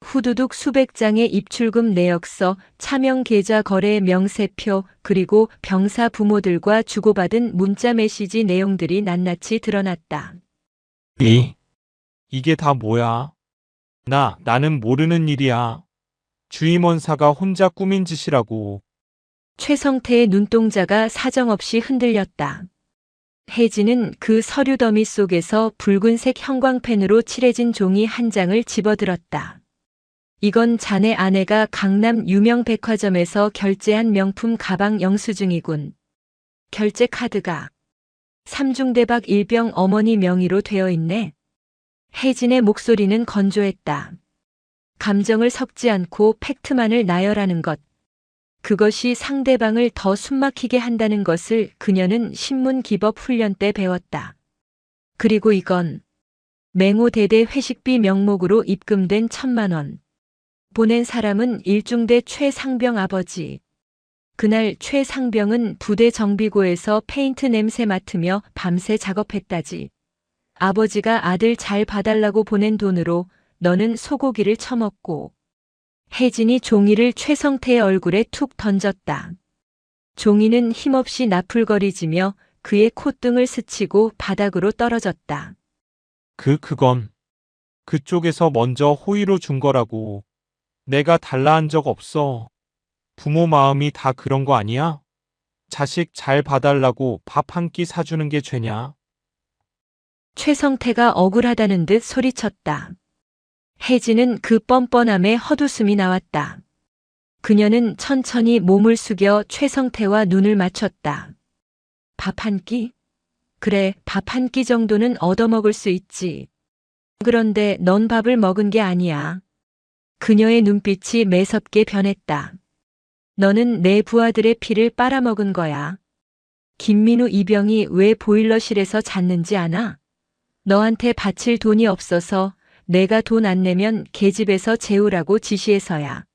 후두둑 수백 장의 입출금 내역서, 차명 계좌 거래 명세표, 그리고 병사 부모들과 주고받은 문자 메시지 내용들이 낱낱이 드러났다. 이게 다 뭐야? 나는 모르는 일이야. 주임원사가 혼자 꾸민 짓이라고. 최성태의 눈동자가 사정없이 흔들렸다. 혜진은 그 서류 더미 속에서 붉은색 형광펜으로 칠해진 종이 한 장을 집어들었다. 이건 자네 아내가 강남 유명 백화점에서 결제한 명품 가방 영수증이군. 결제 카드가 삼중대박 일병 어머니 명의로 되어 있네. 혜진의 목소리는 건조했다. 감정을 섞지 않고 팩트만을 나열하는 것. 그것이 상대방을 더 숨막히게 한다는 것을 그녀는 신문 기법 훈련 때 배웠다. 그리고 이건 맹호 대대 회식비 명목으로 입금된 1,000만 원. 보낸 사람은 일중대 최상병 아버지. 그날 최상병은 부대 정비고에서 페인트 냄새 맡으며 밤새 작업했다지. 아버지가 아들 잘 봐달라고 보낸 돈으로 너는 소고기를 처먹고. 혜진이 종이를 최성태의 얼굴에 툭 던졌다. 종이는 힘없이 나풀거리지며 그의 콧등을 스치고 바닥으로 떨어졌다. 그건 그쪽에서 먼저 호의로 준 거라고. 내가 달라 한 적 없어. 부모 마음이 다 그런 거 아니야? 자식 잘 봐달라고 밥 한 끼 사주는 게 죄냐? 최성태가 억울하다는 듯 소리쳤다. 혜진은 그 뻔뻔함에 헛웃음이 나왔다. 그녀는 천천히 몸을 숙여 최성태와 눈을 맞췄다. 밥 한 끼? 그래, 밥 한 끼 정도는 얻어먹을 수 있지. 그런데 넌 밥을 먹은 게 아니야. 그녀의 눈빛이 매섭게 변했다. 너는 내 부하들의 피를 빨아먹은 거야. 김민우 이병이 왜 보일러실에서 잤는지 아나? 너한테 바칠 돈이 없어서 내가 돈 안 내면 계집에서 재우라고 지시해서야.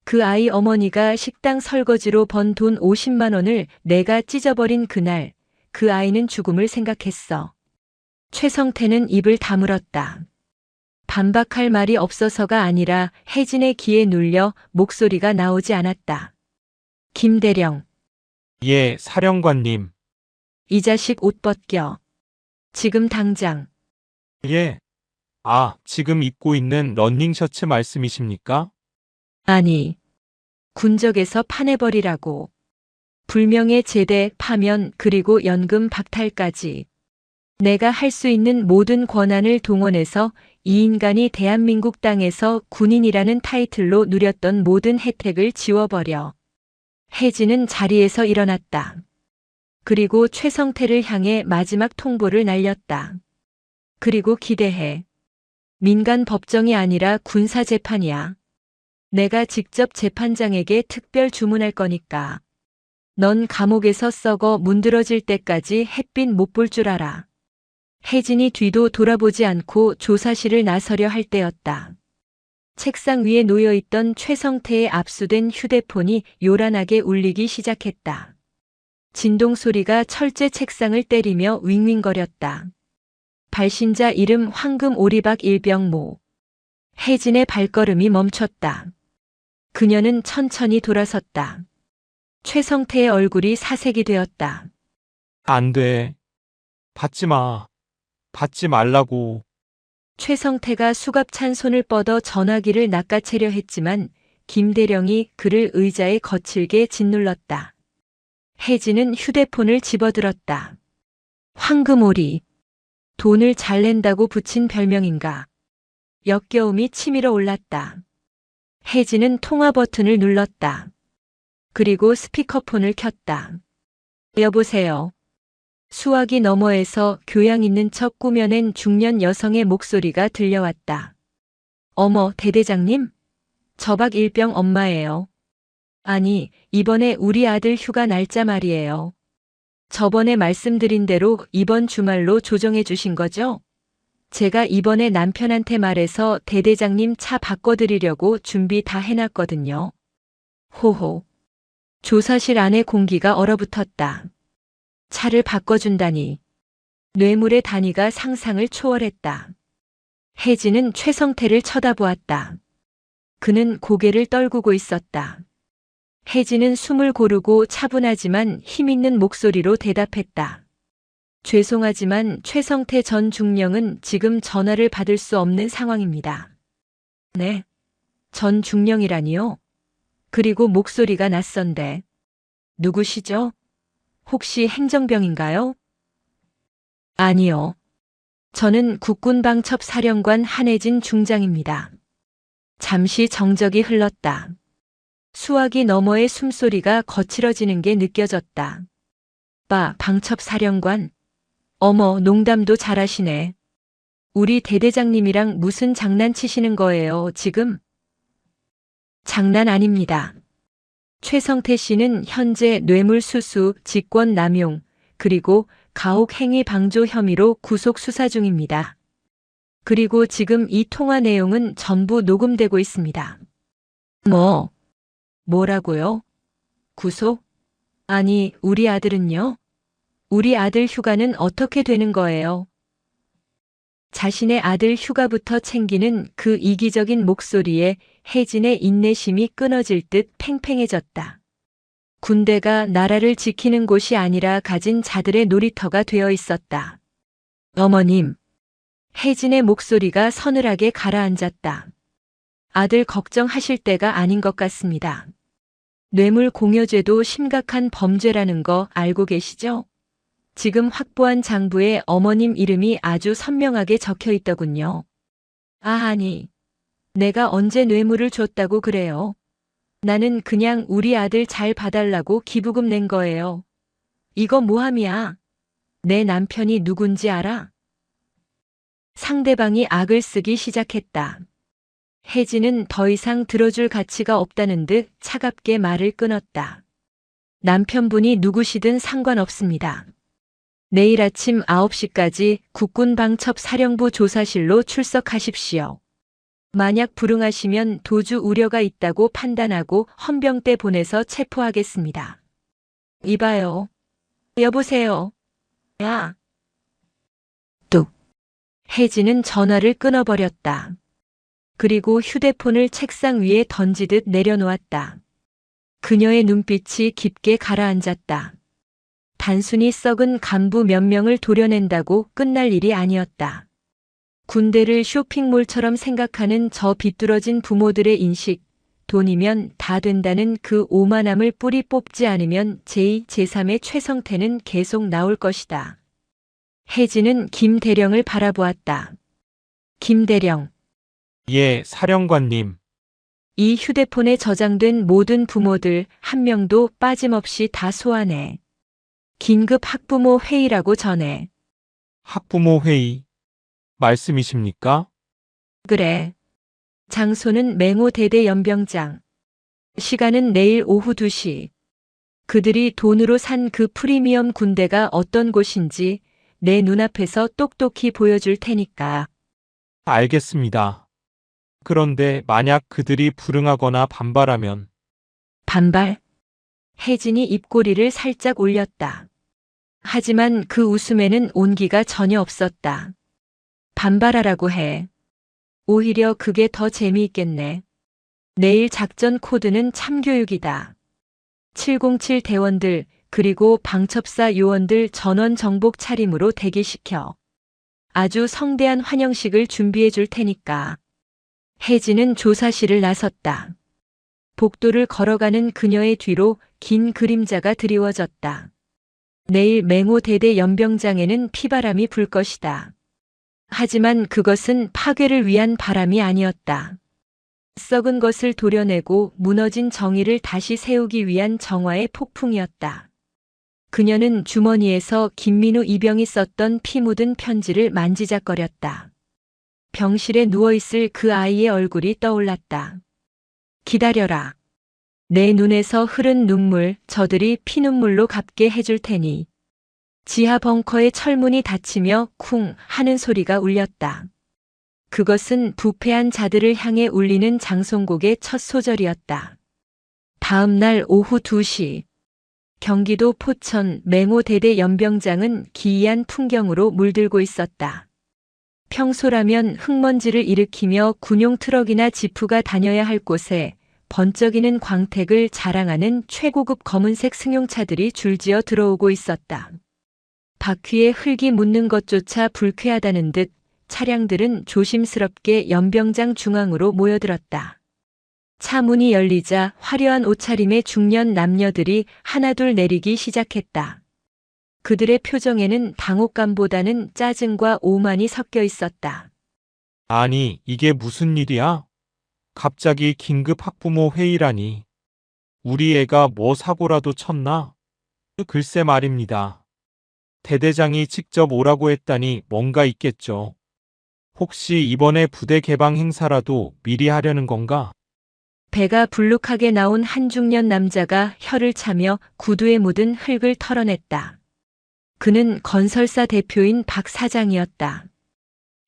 그 아이 어머니가 식당 설거지로 번 돈 50만 원을 내가 찢어버린 그날, 그 아이는 죽음을 생각했어. 최성태는 입을 다물었다. 반박할 말이 없어서가 아니라 혜진의 귀에 눌려 목소리가 나오지 않았다. 김대령, 예, 사령관님. 이 자식 옷 벗겨. 지금 당장. 예. 아, 지금 입고 있는 러닝 셔츠 말씀이십니까? 아니, 군적에서 파내버리라고. 불명예 제대 파면 그리고 연금 박탈까지. 내가 할 수 있는 모든 권한을 동원해서 이 인간이 대한민국 땅에서 군인이라는 타이틀로 누렸던 모든 혜택을 지워버려. 혜진은 자리에서 일어났다. 그리고 최성태를 향해 마지막 통보를 날렸다. 그리고 기대해. 민간 법정이 아니라 군사 재판이야. 내가 직접 재판장에게 특별 주문할 거니까. 넌 감옥에서 썩어 문드러질 때까지 햇빛 못 볼 줄 알아. 혜진이 뒤도 돌아보지 않고 조사실을 나서려 할 때였다. 책상 위에 놓여있던 최성태의 압수된 휴대폰이 요란하게 울리기 시작했다. 진동 소리가 철제 책상을 때리며 윙윙거렸다. 발신자 이름 황금 오리박 일병모. 혜진의 발걸음이 멈췄다. 그녀는 천천히 돌아섰다. 최성태의 얼굴이 사색이 되었다. 안 돼. 받지 마. 받지 말라고. 최성태가 수갑찬 손을 뻗어 전화기를 낚아채려 했지만 김대령이 그를 의자에 거칠게 짓눌렀다. 혜진은 휴대폰을 집어들었다. 황금오리. 돈을 잘 낸다고 붙인 별명인가. 역겨움이 치밀어 올랐다. 혜진은 통화 버튼을 눌렀다. 그리고 스피커폰을 켰다. 여보세요. 수화기 너머에서 교양 있는 척 꾸며낸 중년 여성의 목소리가 들려왔다. 어머, 대대장님? 저박 일병 엄마예요. 아니, 이번에 우리 아들 휴가 날짜 말이에요. 저번에 말씀드린 대로 이번 주말로 조정해 주신 거죠? 제가 이번에 남편한테 말해서 대대장님 차 바꿔드리려고 준비 다 해놨거든요. 호호. 조사실 안에 공기가 얼어붙었다. 차를 바꿔준다니. 뇌물의 단위가 상상을 초월했다. 혜진은 최성태를 쳐다보았다. 그는 고개를 떨구고 있었다. 혜진은 숨을 고르고 차분하지만 힘있는 목소리로 대답했다. 죄송하지만 최성태 전 중령은 지금 전화를 받을 수 없는 상황입니다. 네? 전 중령이라니요? 그리고 목소리가 낯선데. 누구시죠? 혹시 행정병인가요? 아니요. 저는 국군방첩사령관 한혜진 중장입니다. 잠시 정적이 흘렀다. 수화기 너머의 숨소리가 거칠어지는 게 느껴졌다. 방첩사령관? 어머, 농담도 잘하시네. 우리 대대장님이랑 무슨 장난치시는 거예요, 지금? 장난 아닙니다. 최성태 씨는 현재 뇌물수수, 직권남용, 그리고 가혹행위 방조 혐의로 구속 수사 중입니다. 그리고 지금 이 통화 내용은 전부 녹음되고 있습니다. 뭐라고요? 구속? 아니, 우리 아들은요? 우리 아들 휴가는 어떻게 되는 거예요? 자신의 아들 휴가부터 챙기는 그 이기적인 목소리에 혜진의 인내심이 끊어질 듯 팽팽해졌다. 군대가 나라를 지키는 곳이 아니라 가진 자들의 놀이터가 되어 있었다. 어머님. 혜진의 목소리가 서늘하게 가라앉았다. 아들 걱정하실 때가 아닌 것 같습니다. 뇌물 공여죄도 심각한 범죄라는 거 알고 계시죠? 지금 확보한 장부에 어머님 이름이 아주 선명하게 적혀 있더군요. 아니, 내가 언제 뇌물을 줬다고 그래요? 나는 그냥 우리 아들 잘 봐달라고 기부금 낸 거예요. 이거 모함이야. 내 남편이 누군지 알아? 상대방이 악을 쓰기 시작했다. 혜진은 더 이상 들어줄 가치가 없다는 듯 차갑게 말을 끊었다. 남편분이 누구시든 상관없습니다. 내일 아침 9시까지 국군방첩사령부 조사실로 출석하십시오. 만약 불응하시면 도주 우려가 있다고 판단하고 헌병대 보내서 체포하겠습니다. 이봐요. 여보세요. 야. 뚝. 혜진은 전화를 끊어버렸다. 그리고 휴대폰을 책상 위에 던지듯 내려놓았다. 그녀의 눈빛이 깊게 가라앉았다. 단순히 썩은 간부 몇 명을 도려낸다고 끝날 일이 아니었다. 군대를 쇼핑몰처럼 생각하는 저 비뚤어진 부모들의 인식, 돈이면 다 된다는 그 오만함을 뿌리 뽑지 않으면 제2, 제3의 최성태는 계속 나올 것이다. 혜진은 김 대령을 바라보았다. 김 대령. 예, 사령관님. 이 휴대폰에 저장된 모든 부모들 한 명도 빠짐없이 다 소환해. 긴급 학부모 회의라고 전해. 학부모 회의. 말씀이십니까? 그래. 장소는 맹호대대 연병장. 시간은 내일 오후 2시. 그들이 돈으로 산 그 프리미엄 군대가 어떤 곳인지 내 눈앞에서 똑똑히 보여줄 테니까. 알겠습니다. 그런데 만약 그들이 불응하거나 반발하면 반발? 혜진이 입꼬리를 살짝 올렸다. 하지만 그 웃음에는 온기가 전혀 없었다. 반발하라고 해. 오히려 그게 더 재미있겠네. 내일 작전 코드는 참교육이다. 707 대원들 그리고 방첩사 요원들 전원 정복 차림으로 대기시켜. 아주 성대한 환영식을 준비해 줄 테니까. 혜진은 조사실을 나섰다. 복도를 걸어가는 그녀의 뒤로 긴 그림자가 드리워졌다. 내일 맹호대대 연병장에는 피바람이 불 것이다. 하지만 그것은 파괴를 위한 바람이 아니었다. 썩은 것을 도려내고 무너진 정의를 다시 세우기 위한 정화의 폭풍이었다. 그녀는 주머니에서 김민우 이병이 썼던 피 묻은 편지를 만지작거렸다. 병실에 누워있을 그 아이의 얼굴이 떠올랐다. 기다려라. 내 눈에서 흐른 눈물 저들이 피눈물로 갚게 해줄 테니. 지하 벙커의 철문이 닫히며 쿵 하는 소리가 울렸다. 그것은 부패한 자들을 향해 울리는 장송곡의 첫 소절이었다. 다음 날 오후 2시. 경기도 포천 맹호대대 연병장은 기이한 풍경으로 물들고 있었다. 평소라면 흙먼지를 일으키며 군용 트럭이나 지프가 다녀야 할 곳에 번쩍이는 광택을 자랑하는 최고급 검은색 승용차들이 줄지어 들어오고 있었다. 바퀴에 흙이 묻는 것조차 불쾌하다는 듯 차량들은 조심스럽게 연병장 중앙으로 모여들었다. 차 문이 열리자 화려한 옷차림의 중년 남녀들이 하나둘 내리기 시작했다. 그들의 표정에는 당혹감보다는 짜증과 오만이 섞여 있었다. 아니, 이게 무슨 일이야? 갑자기 긴급 학부모 회의라니. 우리 애가 뭐 사고라도 쳤나? 글쎄 말입니다. 대대장이 직접 오라고 했다니 뭔가 있겠죠. 혹시 이번에 부대 개방 행사라도 미리 하려는 건가? 배가 불룩하게 나온 한 중년 남자가 혀를 차며 구두에 묻은 흙을 털어냈다. 그는 건설사 대표인 박 사장이었다.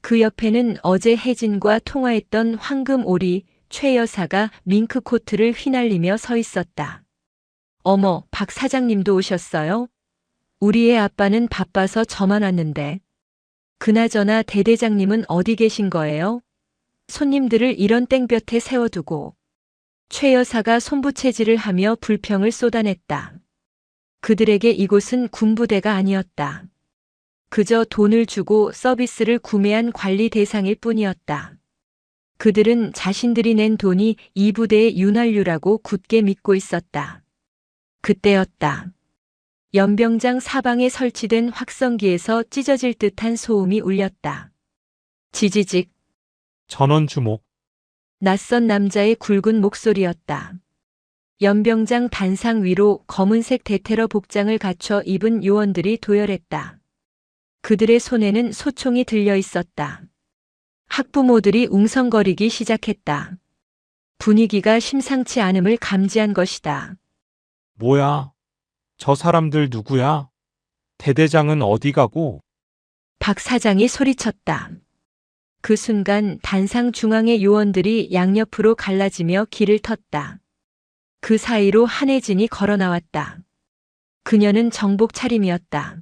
그 옆에는 어제 혜진과 통화했던 황금오리 최 여사가 밍크 코트를 휘날리며 서 있었다. 어머, 박 사장님도 오셨어요? 우리의 아빠는 바빠서 저만 왔는데. 그나저나 대대장님은 어디 계신 거예요? 손님들을 이런 땡볕에 세워두고. 최 여사가 손부채질을 하며 불평을 쏟아냈다. 그들에게 이곳은 군부대가 아니었다. 그저 돈을 주고 서비스를 구매한 관리 대상일 뿐이었다. 그들은 자신들이 낸 돈이 이 부대의 윤활유라고 굳게 믿고 있었다. 그때였다. 연병장 사방에 설치된 확성기에서 찢어질 듯한 소음이 울렸다. 지지직. 전원 주목. 낯선 남자의 굵은 목소리였다. 연병장 단상 위로 검은색 대테러 복장을 갖춰 입은 요원들이 도열했다. 그들의 손에는 소총이 들려 있었다. 학부모들이 웅성거리기 시작했다. 분위기가 심상치 않음을 감지한 것이다. 뭐야? 저 사람들 누구야? 대대장은 어디 가고? 박 사장이 소리쳤다. 그 순간 단상 중앙의 요원들이 양옆으로 갈라지며 길을 텄다. 그 사이로 한혜진이 걸어 나왔다. 그녀는 정복 차림이었다.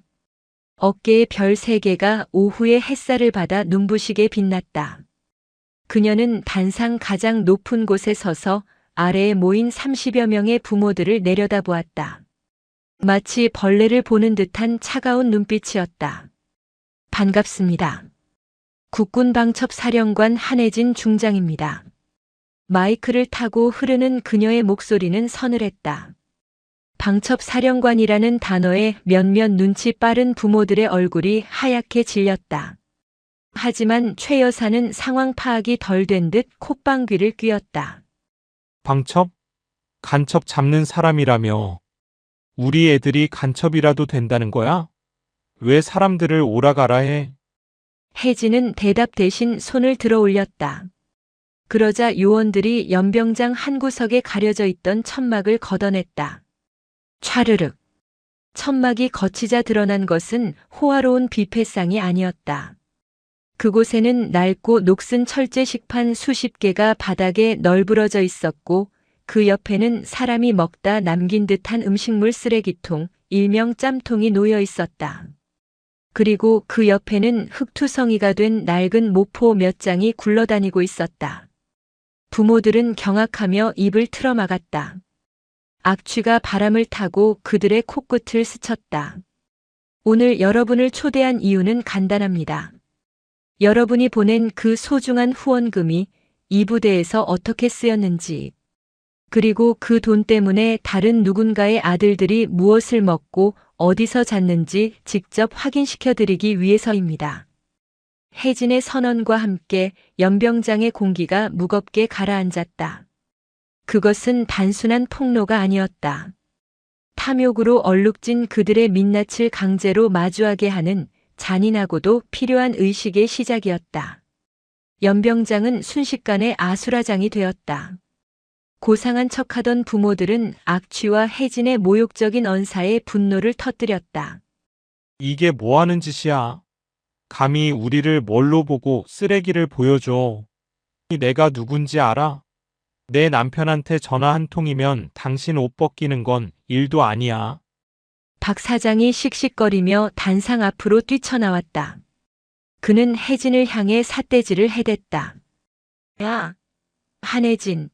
어깨에 별 3개가 오후의 햇살을 받아 눈부시게 빛났다. 그녀는 단상 가장 높은 곳에 서서 아래에 모인 30여 명의 부모들을 내려다보았다. 마치 벌레를 보는 듯한 차가운 눈빛이었다. 반갑습니다. 국군방첩사령관 한혜진 중장입니다. 마이크를 타고 흐르는 그녀의 목소리는 서늘했다. 방첩사령관이라는 단어에 몇몇 눈치 빠른 부모들의 얼굴이 하얗게 질렸다. 하지만 최 여사는 상황 파악이 덜 된 듯 콧방귀를 뀌었다. 방첩? 간첩 잡는 사람이라며. 우리 애들이 간첩이라도 된다는 거야? 왜 사람들을 오라가라 해? 혜진은 대답 대신 손을 들어 올렸다. 그러자 요원들이 연병장 한 구석에 가려져 있던 천막을 걷어냈다. 촤르륵. 천막이 걷히자 드러난 것은 호화로운 비패상이 아니었다. 그곳에는 낡고 녹슨 철제 식판 수십 개가 바닥에 널브러져 있었고 그 옆에는 사람이 먹다 남긴 듯한 음식물 쓰레기통, 일명 짬통이 놓여 있었다. 그리고 그 옆에는 흙투성이가 된 낡은 모포 몇 장이 굴러다니고 있었다. 부모들은 경악하며 입을 틀어막았다. 악취가 바람을 타고 그들의 코끝을 스쳤다. 오늘 여러분을 초대한 이유는 간단합니다. 여러분이 보낸 그 소중한 후원금이 이 부대에서 어떻게 쓰였는지, 그리고 그 돈 때문에 다른 누군가의 아들들이 무엇을 먹고 어디서 잤는지 직접 확인시켜 드리기 위해서입니다. 혜진의 선언과 함께 연병장의 공기가 무겁게 가라앉았다. 그것은 단순한 폭로가 아니었다. 탐욕으로 얼룩진 그들의 민낯을 강제로 마주하게 하는 잔인하고도 필요한 의식의 시작이었다. 연병장은 순식간에 아수라장이 되었다. 고상한 척하던 부모들은 악취와 혜진의 모욕적인 언사에 분노를 터뜨렸다. 이게 뭐 하는 짓이야? 감히 우리를 뭘로 보고 쓰레기를 보여줘. 내가 누군지 알아? 내 남편한테 전화 한 통이면 당신 옷 벗기는 건 일도 아니야. 박 사장이 씩씩거리며 단상 앞으로 뛰쳐나왔다. 그는 혜진을 향해 삿대질을 해댔다. 야, 한혜진.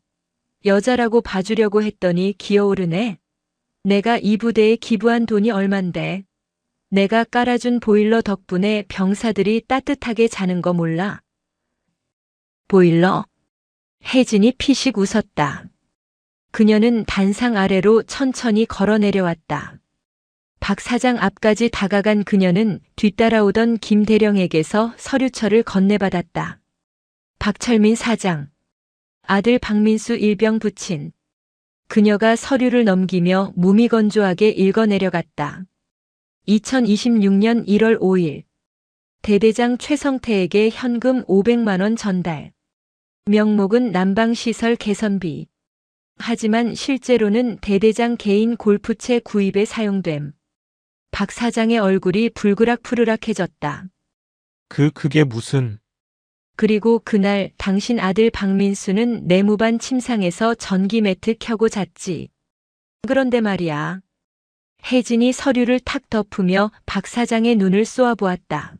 여자라고 봐주려고 했더니 기어오르네. 내가 이 부대에 기부한 돈이 얼만데. 내가 깔아준 보일러 덕분에 병사들이 따뜻하게 자는 거 몰라? 보일러? 혜진이 피식 웃었다. 그녀는 단상 아래로 천천히 걸어 내려왔다. 박 사장 앞까지 다가간 그녀는 뒤따라오던 김대령에게서 서류철을 건네받았다. 박철민 사장. 아들 박민수 일병 부친. 그녀가 서류를 넘기며 무미건조하게 읽어내려갔다. 2026년 1월 5일. 대대장 최성태에게 현금 500만 원 전달. 명목은 난방시설 개선비. 하지만 실제로는 대대장 개인 골프채 구입에 사용됨. 박 사장의 얼굴이 불그락푸르락해졌다. 그게 무슨... 그리고 그날 당신 아들 박민수는 내무반 침상에서 전기 매트 켜고 잤지. 그런데 말이야. 혜진이 서류를 탁 덮으며 박 사장의 눈을 쏘아보았다.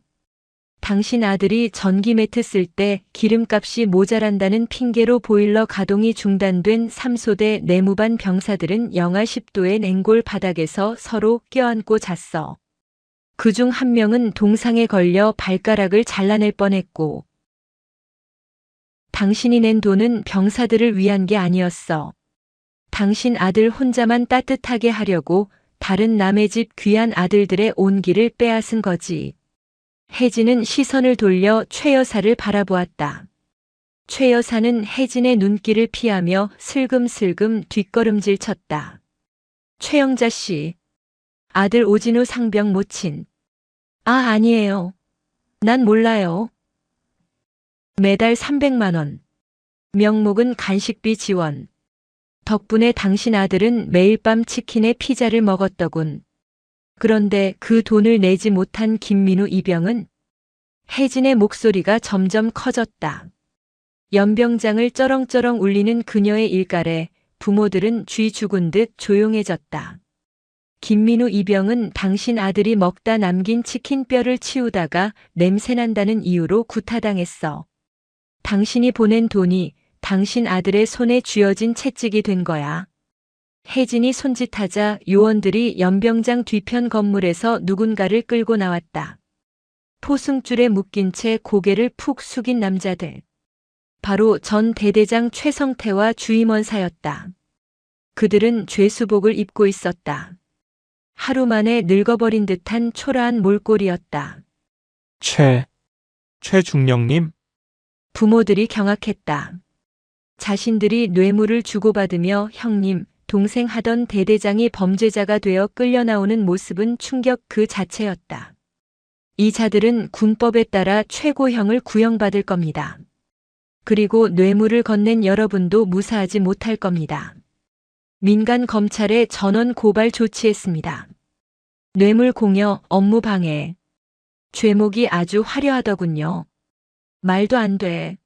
당신 아들이 전기 매트 쓸 때 기름값이 모자란다는 핑계로 보일러 가동이 중단된 3소대 내무반 병사들은 영하 10도의 냉골 바닥에서 서로 껴안고 잤어. 그중 한 명은 동상에 걸려 발가락을 잘라낼 뻔했고, 당신이 낸 돈은 병사들을 위한 게 아니었어. 당신 아들 혼자만 따뜻하게 하려고 다른 남의 집 귀한 아들들의 온기를 빼앗은 거지. 혜진은 시선을 돌려 최 여사를 바라보았다. 최 여사는 혜진의 눈길을 피하며 슬금슬금 뒷걸음질 쳤다. 최영자 씨, 아들 오진우 상병 모친. 아니에요. 난 몰라요. 매달 300만 원. 명목은 간식비 지원. 덕분에 당신 아들은 매일 밤 치킨에 피자를 먹었더군. 그런데 그 돈을 내지 못한 김민우 이병은 혜진의 목소리가 점점 커졌다. 연병장을 쩌렁쩌렁 울리는 그녀의 일갈에 부모들은 쥐 죽은 듯 조용해졌다. 김민우 이병은 당신 아들이 먹다 남긴 치킨뼈를 치우다가 냄새난다는 이유로 구타당했어. 당신이 보낸 돈이 당신 아들의 손에 쥐어진 채찍이 된 거야. 혜진이 손짓하자 요원들이 연병장 뒤편 건물에서 누군가를 끌고 나왔다. 포승줄에 묶인 채 고개를 푹 숙인 남자들. 바로 전 대대장 최성태와 주임원사였다. 그들은 죄수복을 입고 있었다. 하루 만에 늙어버린 듯한 초라한 몰골이었다. 최중령님? 부모들이 경악했다. 자신들이 뇌물을 주고받으며 형님, 동생 하던 대대장이 범죄자가 되어 끌려나오는 모습은 충격 그 자체였다. 이 자들은 군법에 따라 최고형을 구형받을 겁니다. 그리고 뇌물을 건넨 여러분도 무사하지 못할 겁니다. 민간 검찰에 전원 고발 조치했습니다. 뇌물 공여, 업무 방해. 죄목이 아주 화려하더군요. 말도 안 돼.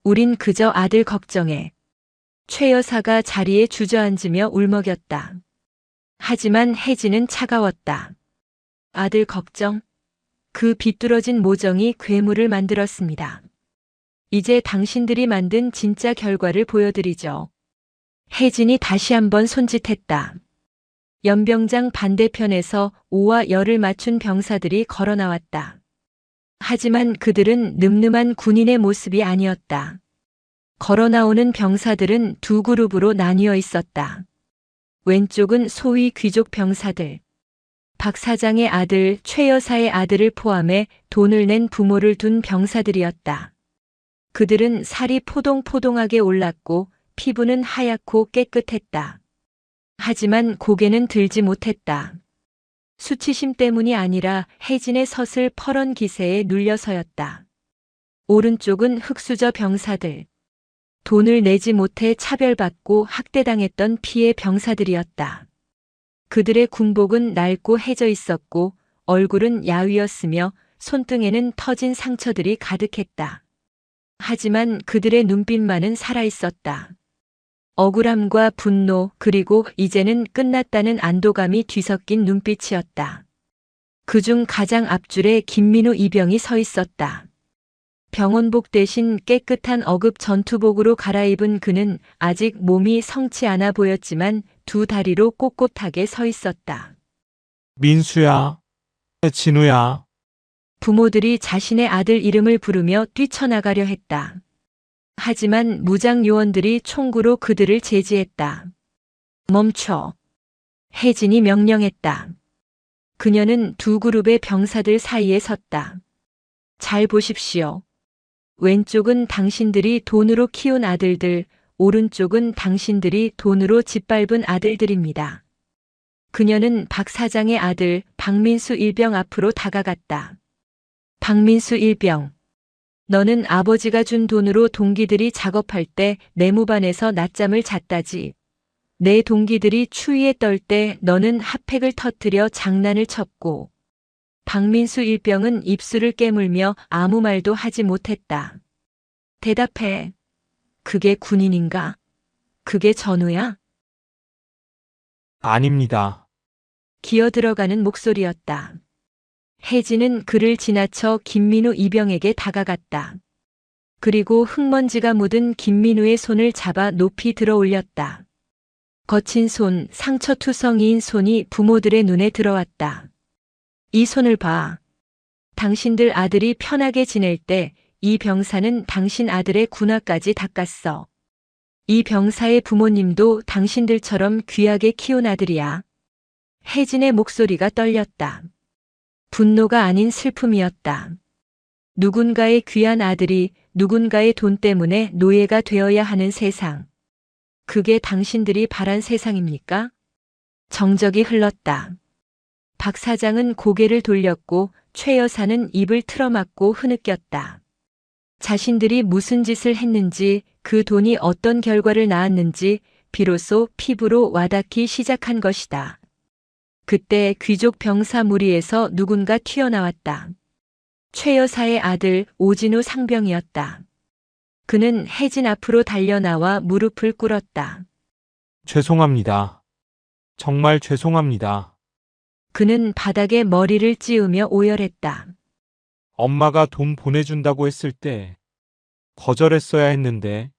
우린 그저 아들 걱정해. 최 여사가 자리에 주저앉으며 울먹였다. 하지만 혜진은 차가웠다. 아들 걱정? 그 비뚤어진 모정이 괴물을 만들었습니다. 이제 당신들이 만든 진짜 결과를 보여드리죠. 혜진이 다시 한번 손짓했다. 연병장 반대편에서 오와 열을 맞춘 병사들이 걸어 나왔다. 하지만 그들은 늠름한 군인의 모습이 아니었다. 걸어 나오는 병사들은 두 그룹으로 나뉘어 있었다. 왼쪽은 소위 귀족 병사들. 박 사장의 아들, 최 여사의 아들을 포함해 돈을 낸 부모를 둔 병사들이었다. 그들은 살이 포동포동하게 올랐고 피부는 하얗고 깨끗했다. 하지만 고개는 들지 못했다. 수치심 때문이 아니라 혜진의 서슬 퍼런 기세에 눌려서였다. 오른쪽은 흑수저 병사들. 돈을 내지 못해 차별받고 학대당했던 피해 병사들이었다. 그들의 군복은 낡고 해져 있었고 얼굴은 야위었으며 손등에는 터진 상처들이 가득했다. 하지만 그들의 눈빛만은 살아있었다. 억울함과 분노 그리고 이제는 끝났다는 안도감이 뒤섞인 눈빛이었다. 그중 가장 앞줄에 김민우 이병이 서 있었다. 병원복 대신 깨끗한 어급 전투복으로 갈아입은 그는 아직 몸이 성치 않아 보였지만 두 다리로 꼿꼿하게 서 있었다. 민수야, 진우야. 부모들이 자신의 아들 이름을 부르며 뛰쳐나가려 했다. 하지만 무장 요원들이 총구로 그들을 제지했다. 멈춰. 혜진이 명령했다. 그녀는 두 그룹의 병사들 사이에 섰다. 잘 보십시오. 왼쪽은 당신들이 돈으로 키운 아들들, 오른쪽은 당신들이 돈으로 짓밟은 아들들입니다. 그녀는 박 사장의 아들 박민수 일병 앞으로 다가갔다. 박민수 일병. 너는 아버지가 준 돈으로 동기들이 작업할 때 내무반에서 낮잠을 잤다지. 내 동기들이 추위에 떨 때 너는 핫팩을 터뜨려 장난을 쳤고. 박민수 일병은 입술을 깨물며 아무 말도 하지 못했다. 대답해. 그게 군인인가? 그게 전우야? 아닙니다. 기어 들어가는 목소리였다. 혜진은 그를 지나쳐 김민우 이병에게 다가갔다. 그리고 흙먼지가 묻은 김민우의 손을 잡아 높이 들어 올렸다. 거친 손, 상처투성이인 손이 부모들의 눈에 들어왔다. 이 손을 봐. 당신들 아들이 편하게 지낼 때 이 병사는 당신 아들의 군화까지 닦았어. 이 병사의 부모님도 당신들처럼 귀하게 키운 아들이야. 혜진의 목소리가 떨렸다. 분노가 아닌 슬픔이었다. 누군가의 귀한 아들이 누군가의 돈 때문에 노예가 되어야 하는 세상. 그게 당신들이 바란 세상입니까? 정적이 흘렀다. 박 사장은 고개를 돌렸고 최 여사는 입을 틀어막고 흐느꼈다. 자신들이 무슨 짓을 했는지, 그 돈이 어떤 결과를 낳았는지 비로소 피부로 와닿기 시작한 것이다. 그때 귀족 병사 무리에서 누군가 튀어나왔다. 최 여사의 아들 오진우 상병이었다. 그는 혜진 앞으로 달려나와 무릎을 꿇었다. 죄송합니다. 정말 죄송합니다. 그는 바닥에 머리를 찌우며 오열했다. 엄마가 돈 보내준다고 했을 때 거절했어야 했는데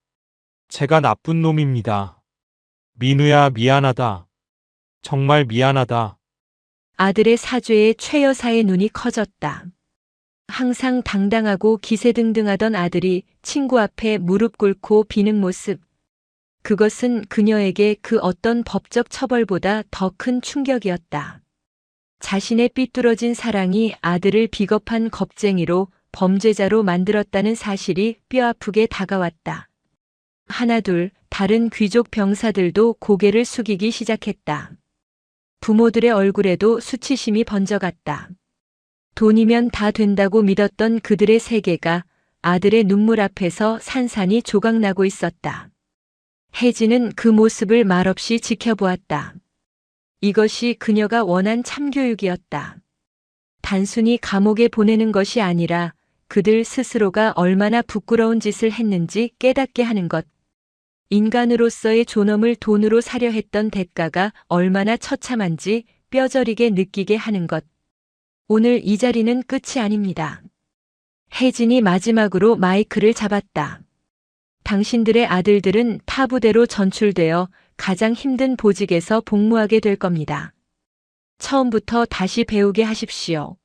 제가 나쁜 놈입니다. 민우야, 미안하다. 정말 미안하다. 아들의 사죄에 최 여사의 눈이 커졌다. 항상 당당하고 기세등등하던 아들이 친구 앞에 무릎 꿇고 비는 모습. 그것은 그녀에게 그 어떤 법적 처벌보다 더 큰 충격이었다. 자신의 삐뚤어진 사랑이 아들을 비겁한 겁쟁이로 범죄자로 만들었다는 사실이 뼈아프게 다가왔다. 하나둘 다른 귀족 병사들도 고개를 숙이기 시작했다. 부모들의 얼굴에도 수치심이 번져갔다. 돈이면 다 된다고 믿었던 그들의 세계가 아들의 눈물 앞에서 산산이 조각나고 있었다. 혜진은 그 모습을 말없이 지켜보았다. 이것이 그녀가 원한 참교육이었다. 단순히 감옥에 보내는 것이 아니라 그들 스스로가 얼마나 부끄러운 짓을 했는지 깨닫게 하는 것. 인간으로서의 존엄을 돈으로 사려 했던 대가가 얼마나 처참한지 뼈저리게 느끼게 하는 것. 오늘 이 자리는 끝이 아닙니다. 혜진이 마지막으로 마이크를 잡았다. 당신들의 아들들은 타부대로 전출되어 가장 힘든 보직에서 복무하게 될 겁니다. 처음부터 다시 배우게 하십시오.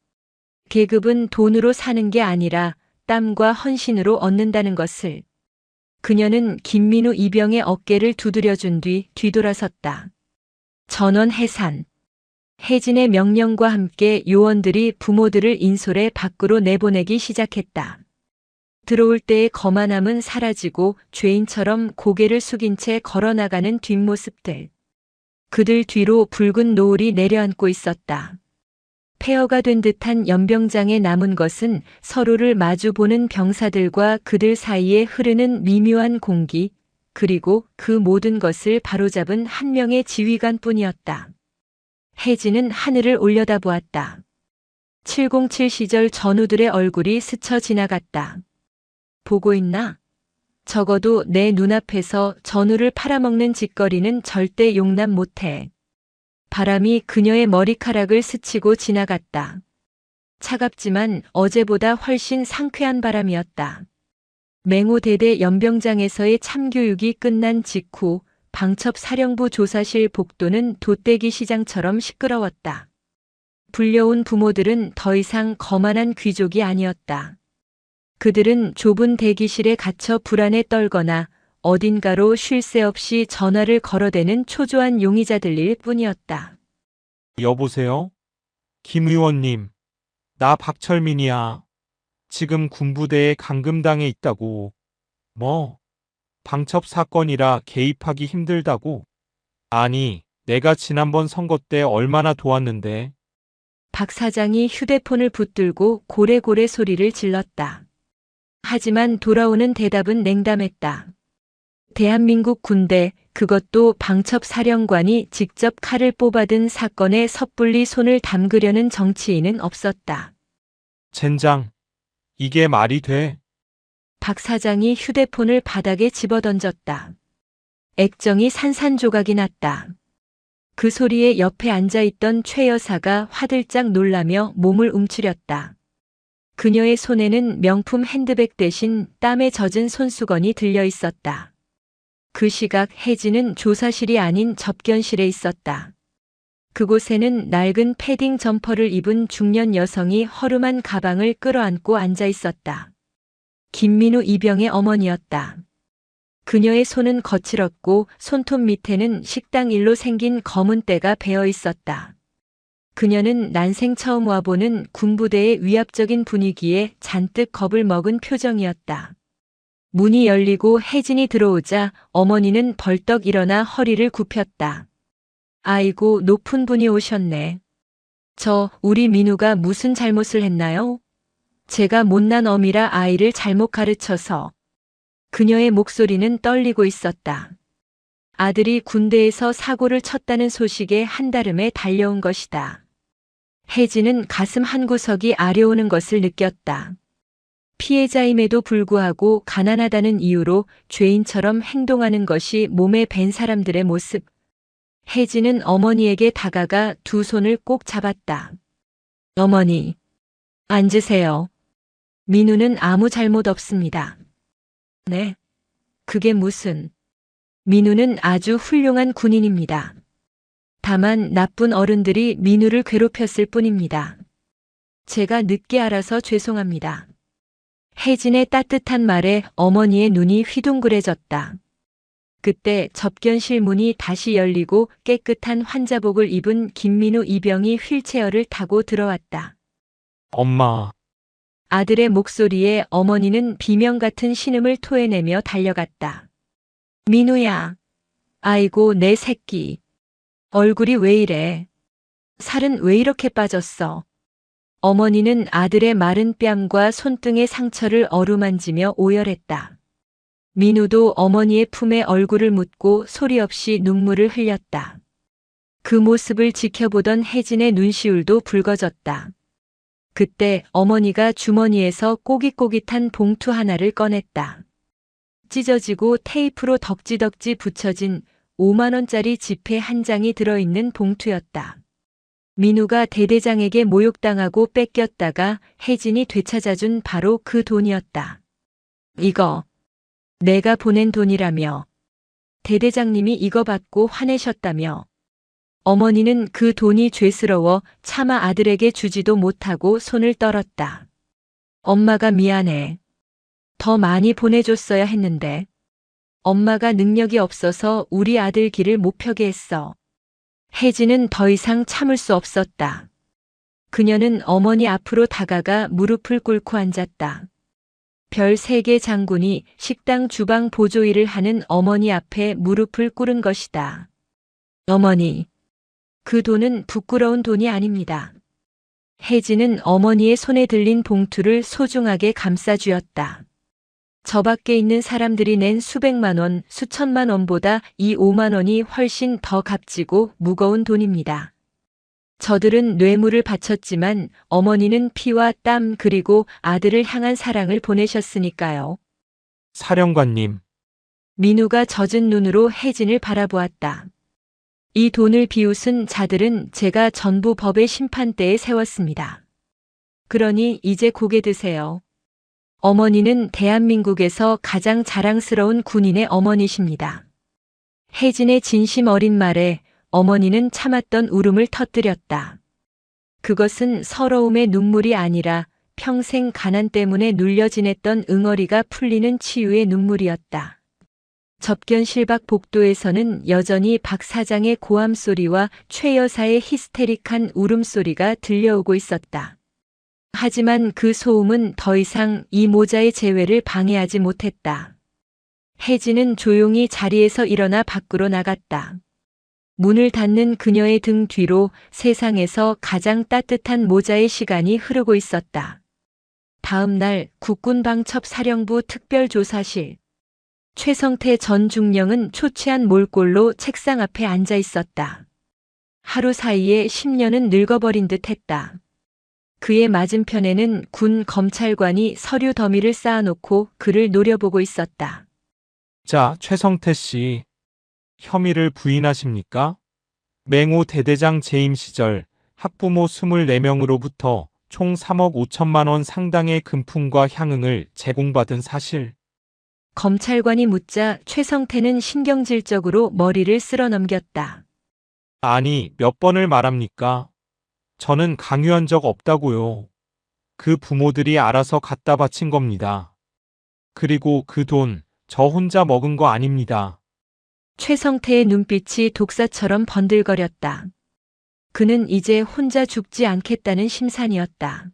계급은 돈으로 사는 게 아니라 땀과 헌신으로 얻는다는 것을. 그녀는 김민우 이병의 어깨를 두드려준 뒤 뒤돌아섰다. 전원 해산. 혜진의 명령과 함께 요원들이 부모들을 인솔해 밖으로 내보내기 시작했다. 들어올 때의 거만함은 사라지고 죄인처럼 고개를 숙인 채 걸어나가는 뒷모습들. 그들 뒤로 붉은 노을이 내려앉고 있었다. 폐허가 된 듯한 연병장에 남은 것은 서로를 마주보는 병사들과 그들 사이에 흐르는 미묘한 공기, 그리고 그 모든 것을 바로잡은 한 명의 지휘관뿐이었다. 혜진은 하늘을 올려다보았다. 707 시절 전우들의 얼굴이 스쳐 지나갔다. 보고 있나? 적어도 내 눈앞에서 전우를 팔아먹는 짓거리는 절대 용납 못해. 바람이 그녀의 머리카락을 스치고 지나갔다. 차갑지만 어제보다 훨씬 상쾌한 바람이었다. 맹호대대 연병장에서의 참교육이 끝난 직후 방첩 사령부 조사실 복도는 돛대기 시장처럼 시끄러웠다. 불려온 부모들은 더 이상 거만한 귀족이 아니었다. 그들은 좁은 대기실에 갇혀 불안에 떨거나 어딘가로 쉴 새 없이 전화를 걸어대는 초조한 용의자들일 뿐이었다. 여보세요? 김 의원님, 나 박철민이야. 지금 군부대에 감금당해 있다고. 뭐? 방첩 사건이라 개입하기 힘들다고? 아니, 내가 지난번 선거 때 얼마나 도왔는데. 박 사장이 휴대폰을 붙들고 고래고래 소리를 질렀다. 하지만 돌아오는 대답은 냉담했다. 대한민국 군대, 그것도 방첩 사령관이 직접 칼을 뽑아든 사건에 섣불리 손을 담그려는 정치인은 없었다. 젠장, 이게 말이 돼? 박 사장이 휴대폰을 바닥에 집어던졌다. 액정이 산산조각이 났다. 그 소리에 옆에 앉아있던 최 여사가 화들짝 놀라며 몸을 움츠렸다. 그녀의 손에는 명품 핸드백 대신 땀에 젖은 손수건이 들려 있었다. 그 시각 혜진은 조사실이 아닌 접견실에 있었다. 그곳에는 낡은 패딩 점퍼를 입은 중년 여성이 허름한 가방을 끌어안고 앉아 있었다. 김민우 이병의 어머니였다. 그녀의 손은 거칠었고 손톱 밑에는 식당 일로 생긴 검은 때가 베어 있었다. 그녀는 난생 처음 와보는 군부대의 위압적인 분위기에 잔뜩 겁을 먹은 표정이었다. 문이 열리고 혜진이 들어오자 어머니는 벌떡 일어나 허리를 굽혔다. 아이고, 높은 분이 오셨네. 우리 민우가 무슨 잘못을 했나요? 제가 못난 어미라 아이를 잘못 가르쳐서. 그녀의 목소리는 떨리고 있었다. 아들이 군대에서 사고를 쳤다는 소식에 한달음에 달려온 것이다. 혜진은 가슴 한구석이 아려오는 것을 느꼈다. 피해자임에도 불구하고 가난하다는 이유로 죄인처럼 행동하는 것이 몸에 밴 사람들의 모습. 혜진은 어머니에게 다가가 두 손을 꼭 잡았다. 어머니, 앉으세요. 민우는 아무 잘못 없습니다. 네? 그게 무슨? 민우는 아주 훌륭한 군인입니다. 다만 나쁜 어른들이 민우를 괴롭혔을 뿐입니다. 제가 늦게 알아서 죄송합니다. 혜진의 따뜻한 말에 어머니의 눈이 휘둥그레졌다. 그때 접견실 문이 다시 열리고 깨끗한 환자복을 입은 김민우 이병이 휠체어를 타고 들어왔다. 엄마, 아들의 목소리에 어머니는 비명 같은 신음을 토해내며 달려갔다. 민우야. 아이고, 내 새끼. 얼굴이 왜 이래? 살은 왜 이렇게 빠졌어? 어머니는 아들의 마른 뺨과 손등의 상처를 어루만지며 오열했다. 민우도 어머니의 품에 얼굴을 묻고 소리 없이 눈물을 흘렸다. 그 모습을 지켜보던 혜진의 눈시울도 붉어졌다. 그때 어머니가 주머니에서 꼬깃꼬깃한 봉투 하나를 꺼냈다. 찢어지고 테이프로 덕지덕지 붙여진 5만 원짜리 지폐 한 장이 들어있는 봉투였다. 민우가 대대장에게 모욕당하고 뺏겼다가 혜진이 되찾아준 바로 그 돈이었다. 이거 내가 보낸 돈이라며. 대대장님이 이거 받고 화내셨다며. 어머니는 그 돈이 죄스러워 차마 아들에게 주지도 못하고 손을 떨었다. 엄마가 미안해. 더 많이 보내줬어야 했는데. 엄마가 능력이 없어서 우리 아들 길을 못 펴게 했어. 혜진은 더 이상 참을 수 없었다. 그녀는 어머니 앞으로 다가가 무릎을 꿇고 앉았다. 별 3개 장군이 식당 주방 보조 일을 하는 어머니 앞에 무릎을 꿇은 것이다. 어머니, 그 돈은 부끄러운 돈이 아닙니다. 혜진은 어머니의 손에 들린 봉투를 소중하게 감싸쥐었다. 저 밖에 있는 사람들이 낸 수백만 원, 수천만 원보다 이 5만 원이 훨씬 더 값지고 무거운 돈입니다. 저들은 뇌물을 바쳤지만 어머니는 피와 땀 그리고 아들을 향한 사랑을 보내셨으니까요. 사령관님, 민우가 젖은 눈으로 혜진을 바라보았다. 이 돈을 비웃은 자들은 제가 전부 법의 심판대에 세웠습니다. 그러니 이제 고개 드세요. 어머니는 대한민국에서 가장 자랑스러운 군인의 어머니십니다. 혜진의 진심 어린 말에 어머니는 참았던 울음을 터뜨렸다. 그것은 서러움의 눈물이 아니라 평생 가난 때문에 눌려 지냈던 응어리가 풀리는 치유의 눈물이었다. 접견실 밖 복도에서는 여전히 박 사장의 고함 소리와 최 여사의 히스테릭한 울음소리가 들려오고 있었다. 하지만 그 소음은 더 이상 이 모자의 재회를 방해하지 못했다. 혜진은 조용히 자리에서 일어나 밖으로 나갔다. 문을 닫는 그녀의 등 뒤로 세상에서 가장 따뜻한 모자의 시간이 흐르고 있었다. 다음 날 국군방첩 사령부 특별조사실. 최성태 전 중령은 초췌한 몰골로 책상 앞에 앉아 있었다. 하루 사이에 10년은 늙어버린 듯 했다. 그의 맞은편에는 군 검찰관이 서류 더미를 쌓아놓고 그를 노려보고 있었다. 자, 최성태 씨, 혐의를 부인하십니까? 맹호 대대장 재임 시절 학부모 24명으로부터 총 3억 5천만 원 상당의 금품과 향응을 제공받은 사실. 검찰관이 묻자 최성태는 신경질적으로 머리를 쓸어 넘겼다. 아니, 몇 번을 말합니까? 저는 강요한 적 없다고요. 그 부모들이 알아서 갖다 바친 겁니다. 그리고 그 돈, 저 혼자 먹은 거 아닙니다. 최성태의 눈빛이 독사처럼 번들거렸다. 그는 이제 혼자 죽지 않겠다는 심산이었다.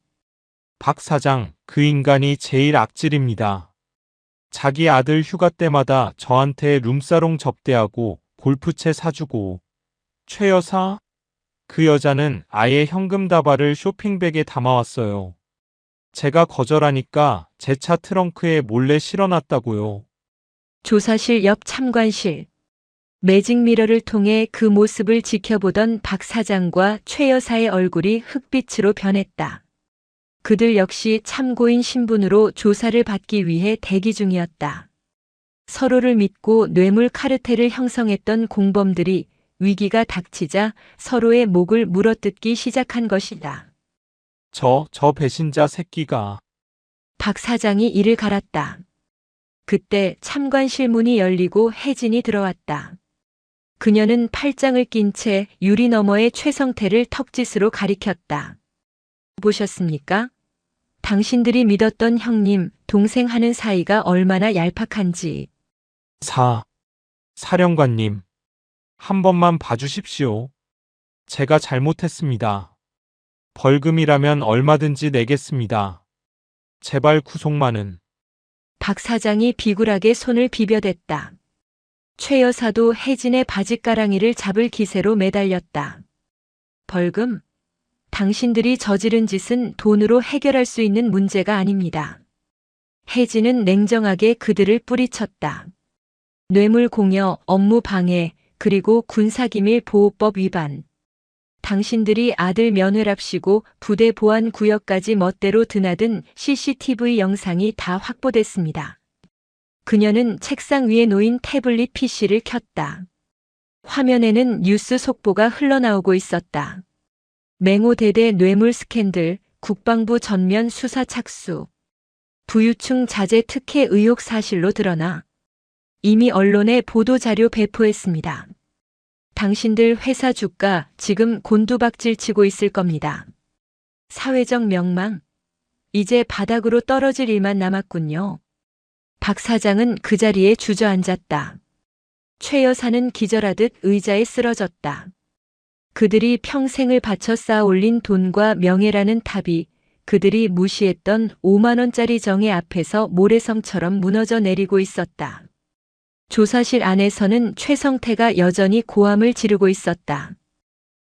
박 사장, 그 인간이 제일 악질입니다. 자기 아들 휴가 때마다 저한테 룸사롱 접대하고 골프채 사주고. 최 여사? 그 여자는 아예 현금 다발을 쇼핑백에 담아왔어요. 제가 거절하니까 제 차 트렁크에 몰래 실어놨다고요. 조사실 옆 참관실. 매직 미러를 통해 그 모습을 지켜보던 박 사장과 최 여사의 얼굴이 흑빛으로 변했다. 그들 역시 참고인 신분으로 조사를 받기 위해 대기 중이었다. 서로를 믿고 뇌물 카르텔을 형성했던 공범들이 위기가 닥치자 서로의 목을 물어뜯기 시작한 것이다. 저 배신자 새끼가. 박 사장이 이를 갈았다. 그때 참관실 문이 열리고 혜진이 들어왔다. 그녀는 팔짱을 낀 채 유리 너머의 최성태를 턱짓으로 가리켰다. 보셨습니까? 당신들이 믿었던 형님, 동생 하는 사이가 얼마나 얄팍한지. 사령관님. 한 번만 봐주십시오. 제가 잘못했습니다. 벌금이라면 얼마든지 내겠습니다. 제발 구속만은. 박 사장이 비굴하게 손을 비벼댔다. 최 여사도 혜진의 바짓가랑이를 잡을 기세로 매달렸다. 벌금? 당신들이 저지른 짓은 돈으로 해결할 수 있는 문제가 아닙니다. 혜진은 냉정하게 그들을 뿌리쳤다. 뇌물 공여, 업무 방해, 그리고 군사기밀 보호법 위반. 당신들이 아들 면회랍시고 부대 보안 구역까지 멋대로 드나든 CCTV 영상이 다 확보됐습니다. 그녀는 책상 위에 놓인 태블릿 PC를 켰다. 화면에는 뉴스 속보가 흘러나오고 있었다. 맹호대대 뇌물 스캔들, 국방부 전면 수사 착수. 부유층 자제 특혜 의혹 사실로 드러나 이미 언론에 보도자료 배포했습니다. 당신들 회사 주가 지금 곤두박질 치고 있을 겁니다. 사회적 명망, 이제 바닥으로 떨어질 일만 남았군요. 박 사장은 그 자리에 주저앉았다. 최 여사는 기절하듯 의자에 쓰러졌다. 그들이 평생을 바쳐 쌓아 올린 돈과 명예라는 탑이 그들이 무시했던 5만 원짜리 정의 앞에서 모래성처럼 무너져 내리고 있었다. 조사실 안에서는 최성태가 여전히 고함을 지르고 있었다.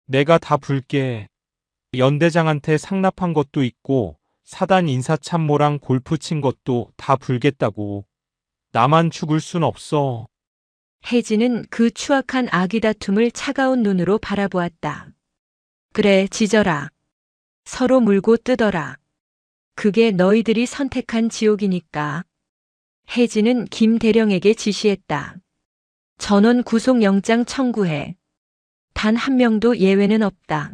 내가 다 불게. 연대장한테 상납한 것도 있고 사단 인사참모랑 골프 친 것도 다 불겠다고. 나만 죽을 순 없어. 혜진은 그 추악한 아기 다툼을 차가운 눈으로 바라보았다. 그래, 지져라. 서로 물고 뜯어라. 그게 너희들이 선택한 지옥이니까. 혜진은 김 대령에게 지시했다. 전원 구속영장 청구해. 단 한 명도 예외는 없다.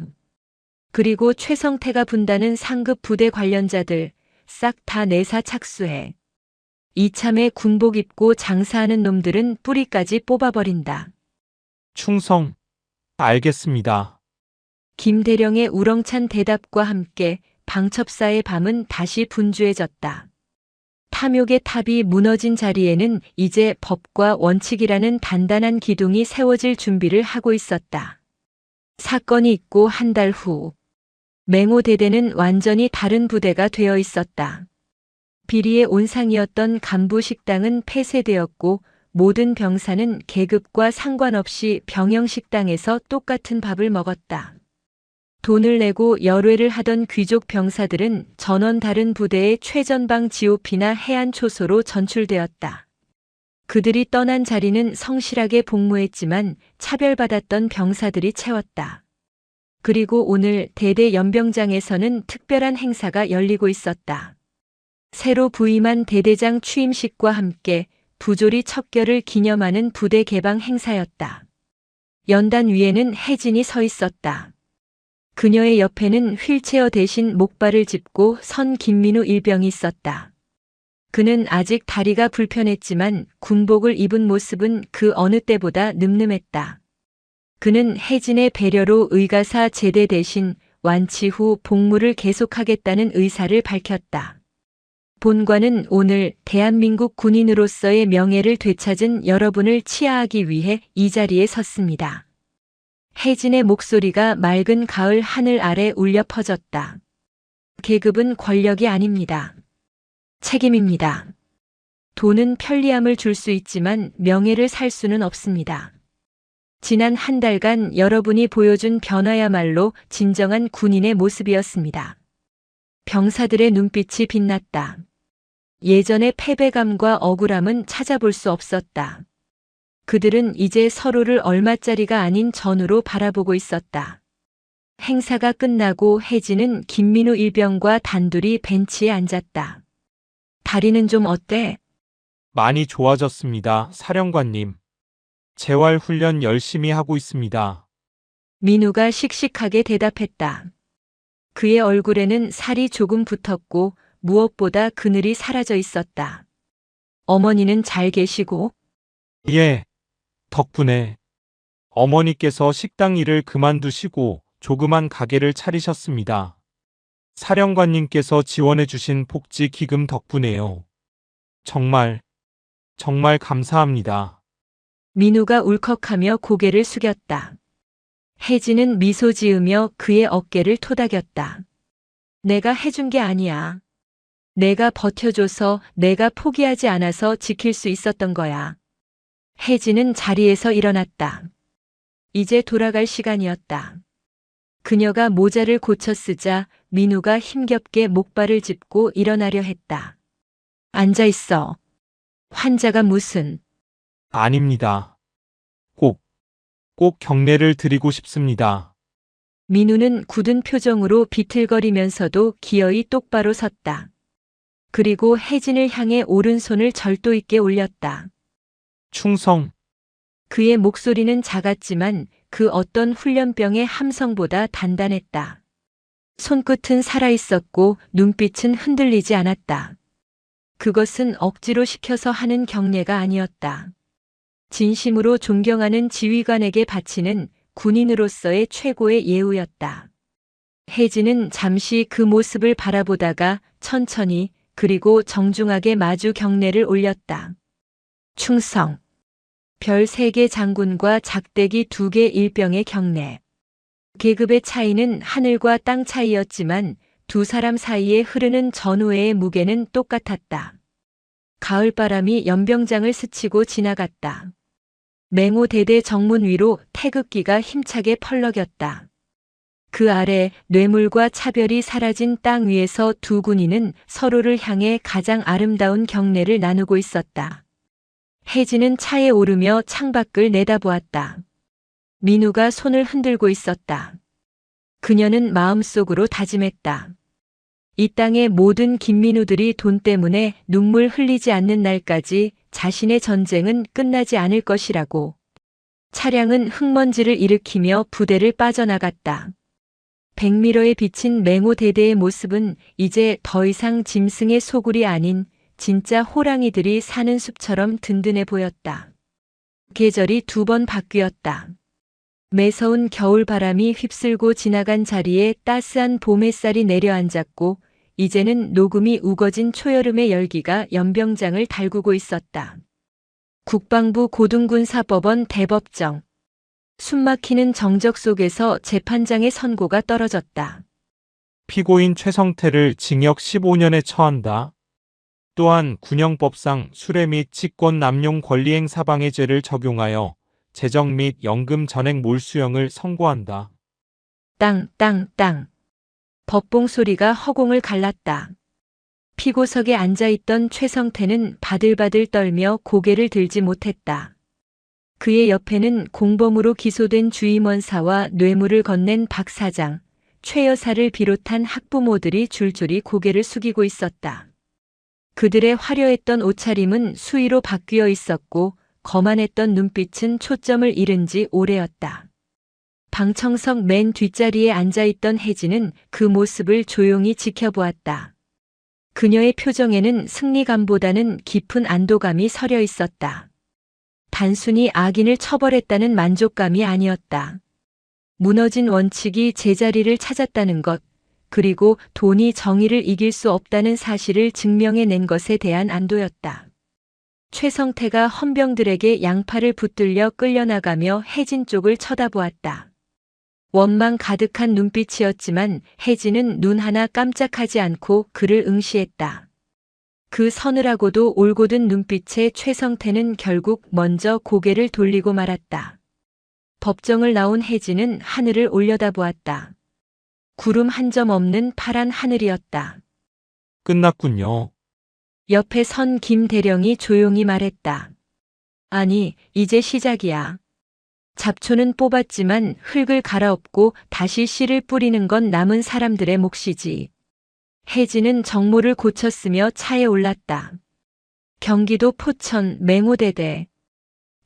그리고 최성태가 분다는 상급 부대 관련자들 싹 다 내사 착수해. 이참에 군복 입고 장사하는 놈들은 뿌리까지 뽑아버린다. 충성. 알겠습니다. 김 대령의 우렁찬 대답과 함께 방첩사의 밤은 다시 분주해졌다. 탐욕의 탑이 무너진 자리에는 이제 법과 원칙이라는 단단한 기둥이 세워질 준비를 하고 있었다. 사건이 있고 한 달 후, 맹호대대는 완전히 다른 부대가 되어 있었다. 비리의 온상이었던 간부 식당은 폐쇄되었고 모든 병사는 계급과 상관없이 병영식당에서 똑같은 밥을 먹었다. 돈을 내고 열외를 하던 귀족 병사들은 전원 다른 부대의 최전방 GOP나 해안초소로 전출되었다. 그들이 떠난 자리는 성실하게 복무했지만 차별받았던 병사들이 채웠다. 그리고 오늘 대대 연병장에서는 특별한 행사가 열리고 있었다. 새로 부임한 대대장 취임식과 함께 부조리 척결을 기념하는 부대 개방 행사였다. 연단 위에는 혜진이 서 있었다. 그녀의 옆에는 휠체어 대신 목발을 짚고 선 김민우 일병이 있었다. 그는 아직 다리가 불편했지만 군복을 입은 모습은 그 어느 때보다 늠름했다. 그는 혜진의 배려로 의가사 제대 대신 완치 후 복무를 계속하겠다는 의사를 밝혔다. 본관은 오늘 대한민국 군인으로서의 명예를 되찾은 여러분을 치하하기 위해 이 자리에 섰습니다. 혜진의 목소리가 맑은 가을 하늘 아래 울려 퍼졌다. 계급은 권력이 아닙니다. 책임입니다. 돈은 편리함을 줄 수 있지만 명예를 살 수는 없습니다. 지난 한 달간 여러분이 보여준 변화야말로 진정한 군인의 모습이었습니다. 병사들의 눈빛이 빛났다. 예전의 패배감과 억울함은 찾아볼 수 없었다. 그들은 이제 서로를 얼마짜리가 아닌 전우로 바라보고 있었다. 행사가 끝나고 혜진은 김민우 일병과 단둘이 벤치에 앉았다. 다리는 좀 어때? 많이 좋아졌습니다, 사령관님. 재활 훈련 열심히 하고 있습니다. 민우가 씩씩하게 대답했다. 그의 얼굴에는 살이 조금 붙었고 무엇보다 그늘이 사라져 있었다. 어머니는 잘 계시고? 예, 덕분에 어머니께서 식당 일을 그만두시고 조그만 가게를 차리셨습니다. 사령관님께서 지원해 주신 복지 기금 덕분에요. 정말 감사합니다. 민우가 울컥하며 고개를 숙였다. 혜진은 미소 지으며 그의 어깨를 토닥였다. 내가 해준 게 아니야. 내가 버텨줘서, 내가 포기하지 않아서 지킬 수 있었던 거야. 혜진은 자리에서 일어났다. 이제 돌아갈 시간이었다. 그녀가 모자를 고쳐 쓰자 민우가 힘겹게 목발을 짚고 일어나려 했다. 앉아 있어. 환자가 무슨... 아닙니다. 꼭 격려를 드리고 싶습니다. 민우는 굳은 표정으로 비틀거리면서도 기어이 똑바로 섰다. 그리고 혜진을 향해 오른손을 절도 있게 올렸다. 충성. 그의 목소리는 작았지만 그 어떤 훈련병의 함성보다 단단했다. 손끝은 살아있었고 눈빛은 흔들리지 않았다. 그것은 억지로 시켜서 하는 격려가 아니었다. 진심으로 존경하는 지휘관에게 바치는 군인으로서의 최고의 예우였다. 혜진은 잠시 그 모습을 바라보다가 천천히 그리고 정중하게 마주 경례를 올렸다. 충성. 별 3개 장군과 작대기 2개 일병의 경례. 계급의 차이는 하늘과 땅 차이였지만 두 사람 사이에 흐르는 전우회의 무게는 똑같았다. 가을바람이 연병장을 스치고 지나갔다. 맹호대대 정문 위로 태극기가 힘차게 펄럭였다. 그 아래 뇌물과 차별이 사라진 땅 위에서 두 군인은 서로를 향해 가장 아름다운 경례를 나누고 있었다. 혜진은 차에 오르며 창밖을 내다보았다. 민우가 손을 흔들고 있었다. 그녀는 마음속으로 다짐했다. 이 땅의 모든 김민우들이 돈 때문에 눈물 흘리지 않는 날까지 자신의 전쟁은 끝나지 않을 것이라고. 차량은 흙먼지를 일으키며 부대를 빠져나갔다. 백미러에 비친 맹호대대의 모습은 이제 더 이상 짐승의 소굴이 아닌 진짜 호랑이들이 사는 숲처럼 든든해 보였다. 계절이 2번 바뀌었다. 매서운 겨울바람이 휩쓸고 지나간 자리에 따스한 봄 햇살이 내려앉았고 이제는 녹음이 우거진 초여름의 열기가 연병장을 달구고 있었다. 국방부 고등군사법원 대법정. 숨막히는 정적 속에서 재판장의 선고가 떨어졌다. 피고인 최성태를 징역 15년에 처한다. 또한 군형법상 수뢰 및 직권 남용 권리행사 방해죄를 적용하여 재정 및 연금 전액 몰수형을 선고한다. 땅, 땅, 땅. 법봉 소리가 허공을 갈랐다. 피고석에 앉아있던 최성태는 바들바들 떨며 고개를 들지 못했다. 그의 옆에는 공범으로 기소된 주임원사와 뇌물을 건넨 박 사장, 최 여사를 비롯한 학부모들이 줄줄이 고개를 숙이고 있었다. 그들의 화려했던 옷차림은 수의로 바뀌어 있었고 거만했던 눈빛은 초점을 잃은 지 오래였다. 방청석 맨 뒷자리에 앉아있던 혜진은 그 모습을 조용히 지켜보았다. 그녀의 표정에는 승리감보다는 깊은 안도감이 서려 있었다. 단순히 악인을 처벌했다는 만족감이 아니었다. 무너진 원칙이 제자리를 찾았다는 것, 그리고 돈이 정의를 이길 수 없다는 사실을 증명해낸 것에 대한 안도였다. 최성태가 헌병들에게 양팔을 붙들려 끌려나가며 혜진 쪽을 쳐다보았다. 원망 가득한 눈빛이었지만 혜진은 눈 하나 깜짝하지 않고 그를 응시했다. 그 서늘하고도 올곧은 눈빛에 최성태는 결국 먼저 고개를 돌리고 말았다. 법정을 나온 혜진은 하늘을 올려다보았다. 구름 한 점 없는 파란 하늘이었다. 끝났군요. 옆에 선 김 대령이 조용히 말했다. 아니, 이제 시작이야. 잡초는 뽑았지만 흙을 갈아엎고 다시 씨를 뿌리는 건 남은 사람들의 몫이지. 혜진은 정모를 고쳤으며 차에 올랐다. 경기도 포천 맹호대대.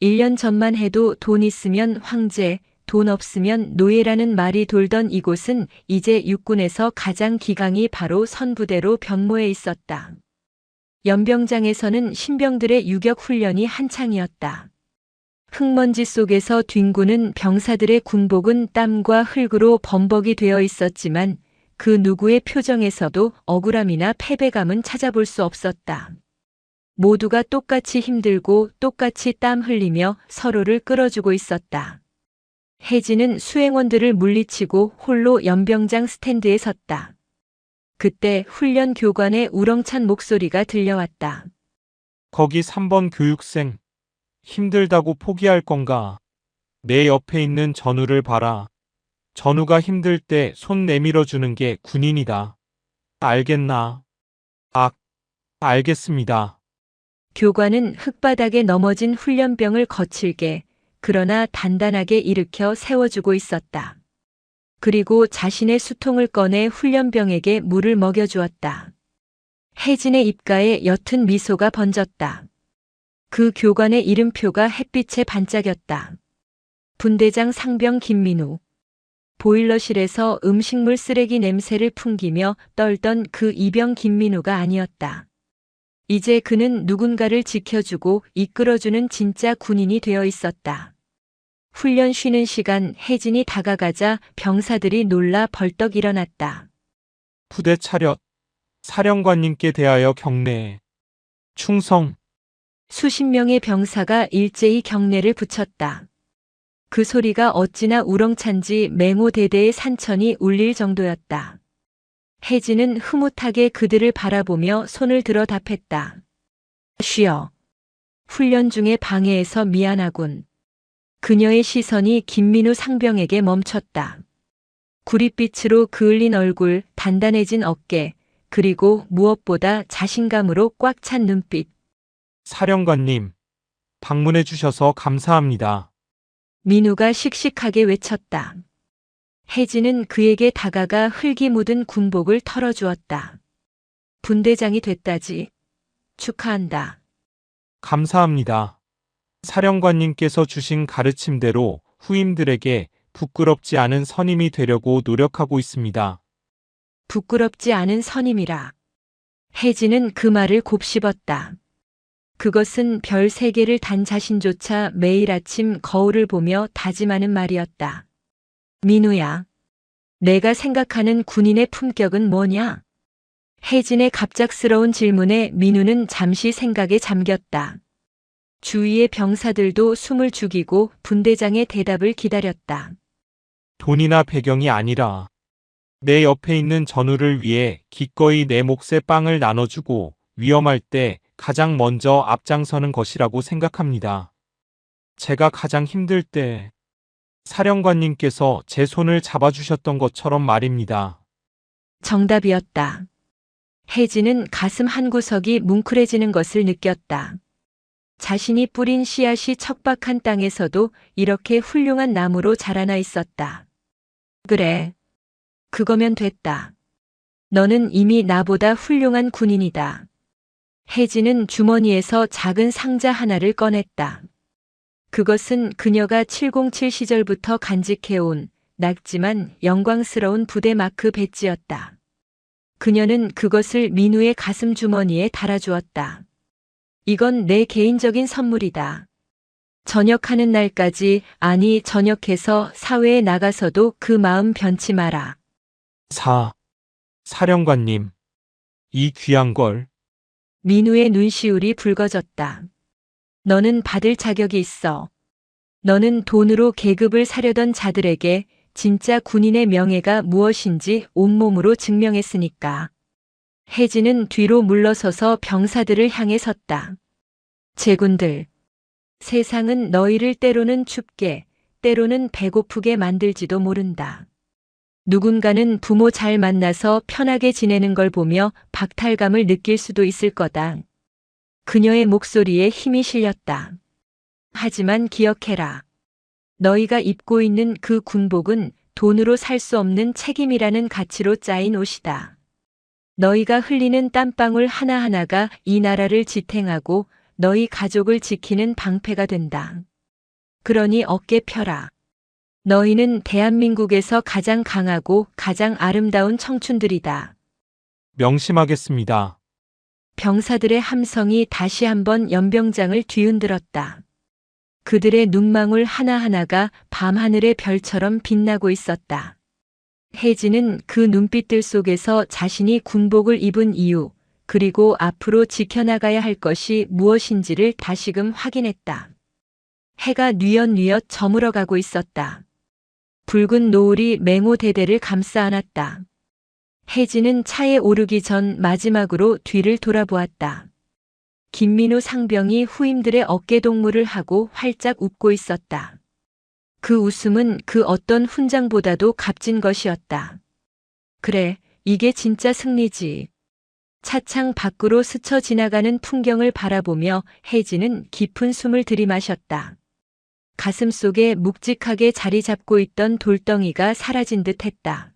1년 전만 해도 돈 있으면 황제, 돈 없으면 노예라는 말이 돌던 이곳은 이제 육군에서 가장 기강이 바로 선부대로 변모해 있었다. 연병장에서는 신병들의 유격 훈련이 한창이었다. 흙먼지 속에서 뒹구는 병사들의 군복은 땀과 흙으로 범벅이 되어 있었지만 그 누구의 표정에서도 억울함이나 패배감은 찾아볼 수 없었다. 모두가 똑같이 힘들고 똑같이 땀 흘리며 서로를 끌어주고 있었다. 혜진은 수행원들을 물리치고 홀로 연병장 스탠드에 섰다. 그때 훈련 교관의 우렁찬 목소리가 들려왔다. 거기 3번 교육생. 힘들다고 포기할 건가? 내 옆에 있는 전우를 봐라. 전우가 힘들 때 손 내밀어 주는 게 군인이다. 알겠나? 알겠습니다. 교관은 흙바닥에 넘어진 훈련병을 거칠게 그러나 단단하게 일으켜 세워주고 있었다. 그리고 자신의 수통을 꺼내 훈련병에게 물을 먹여주었다. 혜진의 입가에 옅은 미소가 번졌다. 그 교관의 이름표가 햇빛에 반짝였다. 분대장 상병 김민우. 보일러실에서 음식물 쓰레기 냄새를 풍기며 떨던 그 이병 김민우가 아니었다. 이제 그는 누군가를 지켜주고 이끌어주는 진짜 군인이 되어 있었다. 훈련 쉬는 시간 혜진이 다가가자 병사들이 놀라 벌떡 일어났다. 부대 차렷. 사령관님께 대하여 경례. 충성. 수십 명의 병사가 일제히 경례를 붙였다. 그 소리가 어찌나 우렁찬지 맹호대대의 산천이 울릴 정도였다. 혜진은 흐뭇하게 그들을 바라보며 손을 들어 답했다. 쉬어. 훈련 중에 방해해서 미안하군. 그녀의 시선이 김민우 상병에게 멈췄다. 구릿빛으로 그을린 얼굴, 단단해진 어깨, 그리고 무엇보다 자신감으로 꽉 찬 눈빛. 사령관님, 방문해 주셔서 감사합니다. 민우가 씩씩하게 외쳤다. 혜진은 그에게 다가가 흙이 묻은 군복을 털어주었다. 분대장이 됐다지. 축하한다. 감사합니다. 사령관님께서 주신 가르침대로 후임들에게 부끄럽지 않은 선임이 되려고 노력하고 있습니다. 부끄럽지 않은 선임이라. 혜진은 그 말을 곱씹었다. 그것은 별 3개를 단 자신조차 매일 아침 거울을 보며 다짐하는 말이었다. 민우야, 내가 생각하는 군인의 품격은 뭐냐? 혜진의 갑작스러운 질문에 민우는 잠시 생각에 잠겼다. 주위의 병사들도 숨을 죽이고 분대장의 대답을 기다렸다. 돈이나 배경이 아니라 내 옆에 있는 전우를 위해 기꺼이 내 몫의 빵을 나눠주고 위험할 때 가장 먼저 앞장서는 것이라고 생각합니다. 제가 가장 힘들 때 사령관님께서 제 손을 잡아주셨던 것처럼 말입니다. 정답이었다. 혜진은 가슴 한구석이 뭉클해지는 것을 느꼈다. 자신이 뿌린 씨앗이 척박한 땅에서도 이렇게 훌륭한 나무로 자라나 있었다. 그래. 그거면 됐다. 너는 이미 나보다 훌륭한 군인이다. 혜진은 주머니에서 작은 상자 하나를 꺼냈다. 그것은 그녀가 707 시절부터 간직해온 낡지만 영광스러운 부대 마크 배지였다. 그녀는 그것을 민우의 가슴 주머니에 달아주었다. 이건 내 개인적인 선물이다. 전역하는 날까지, 아니 전역해서 사회에 나가서도 그 마음 변치 마라. 사령관님, 이 귀한 걸. 민우의 눈시울이 붉어졌다. 너는 받을 자격이 있어. 너는 돈으로 계급을 사려던 자들에게 진짜 군인의 명예가 무엇인지 온몸으로 증명했으니까. 혜진은 뒤로 물러서서 병사들을 향해 섰다. 제군들, 세상은 너희를 때로는 춥게, 때로는 배고프게 만들지도 모른다. 누군가는 부모 잘 만나서 편하게 지내는 걸 보며 박탈감을 느낄 수도 있을 거다. 그녀의 목소리에 힘이 실렸다. 하지만 기억해라. 너희가 입고 있는 그 군복은 돈으로 살 수 없는 책임이라는 가치로 짜인 옷이다. 너희가 흘리는 땀방울 하나하나가 이 나라를 지탱하고 너희 가족을 지키는 방패가 된다. 그러니 어깨 펴라. 너희는 대한민국에서 가장 강하고 가장 아름다운 청춘들이다. 명심하겠습니다. 병사들의 함성이 다시 한번 연병장을 뒤흔들었다. 그들의 눈망울 하나하나가 밤하늘의 별처럼 빛나고 있었다. 혜진은 그 눈빛들 속에서 자신이 군복을 입은 이유, 그리고 앞으로 지켜나가야 할 것이 무엇인지를 다시금 확인했다. 해가 뉘엿뉘엿 저물어가고 있었다. 붉은 노을이 맹호대대를 감싸 안았다. 혜진은 차에 오르기 전 마지막으로 뒤를 돌아보았다. 김민우 상병이 후임들의 어깨동무를 하고 활짝 웃고 있었다. 그 웃음은 그 어떤 훈장보다도 값진 것이었다. 그래, 이게 진짜 승리지. 차창 밖으로 스쳐 지나가는 풍경을 바라보며 혜진은 깊은 숨을 들이마셨다. 가슴 속에 묵직하게 자리 잡고 있던 돌덩이가 사라진 듯 했다.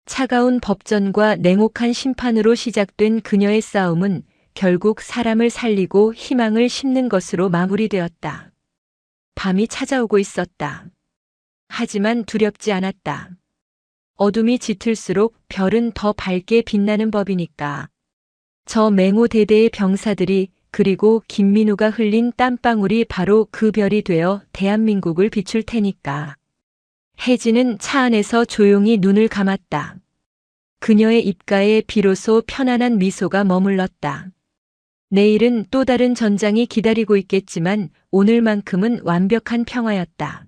차가운 법전과 냉혹한 심판으로 시작된 그녀의 싸움은 결국 사람을 살리고 희망을 심는 것으로 마무리되었다. 밤이 찾아오고 있었다. 하지만 두렵지 않았다. 어둠이 짙을수록 별은 더 밝게 빛나는 법이니까. 저 맹호대대의 병사들이 그리고 김민우가 흘린 땀방울이 바로 그 별이 되어 대한민국을 비출 테니까. 혜진은 차 안에서 조용히 눈을 감았다. 그녀의 입가에 비로소 편안한 미소가 머물렀다. 내일은 또 다른 전장이 기다리고 있겠지만 오늘만큼은 완벽한 평화였다.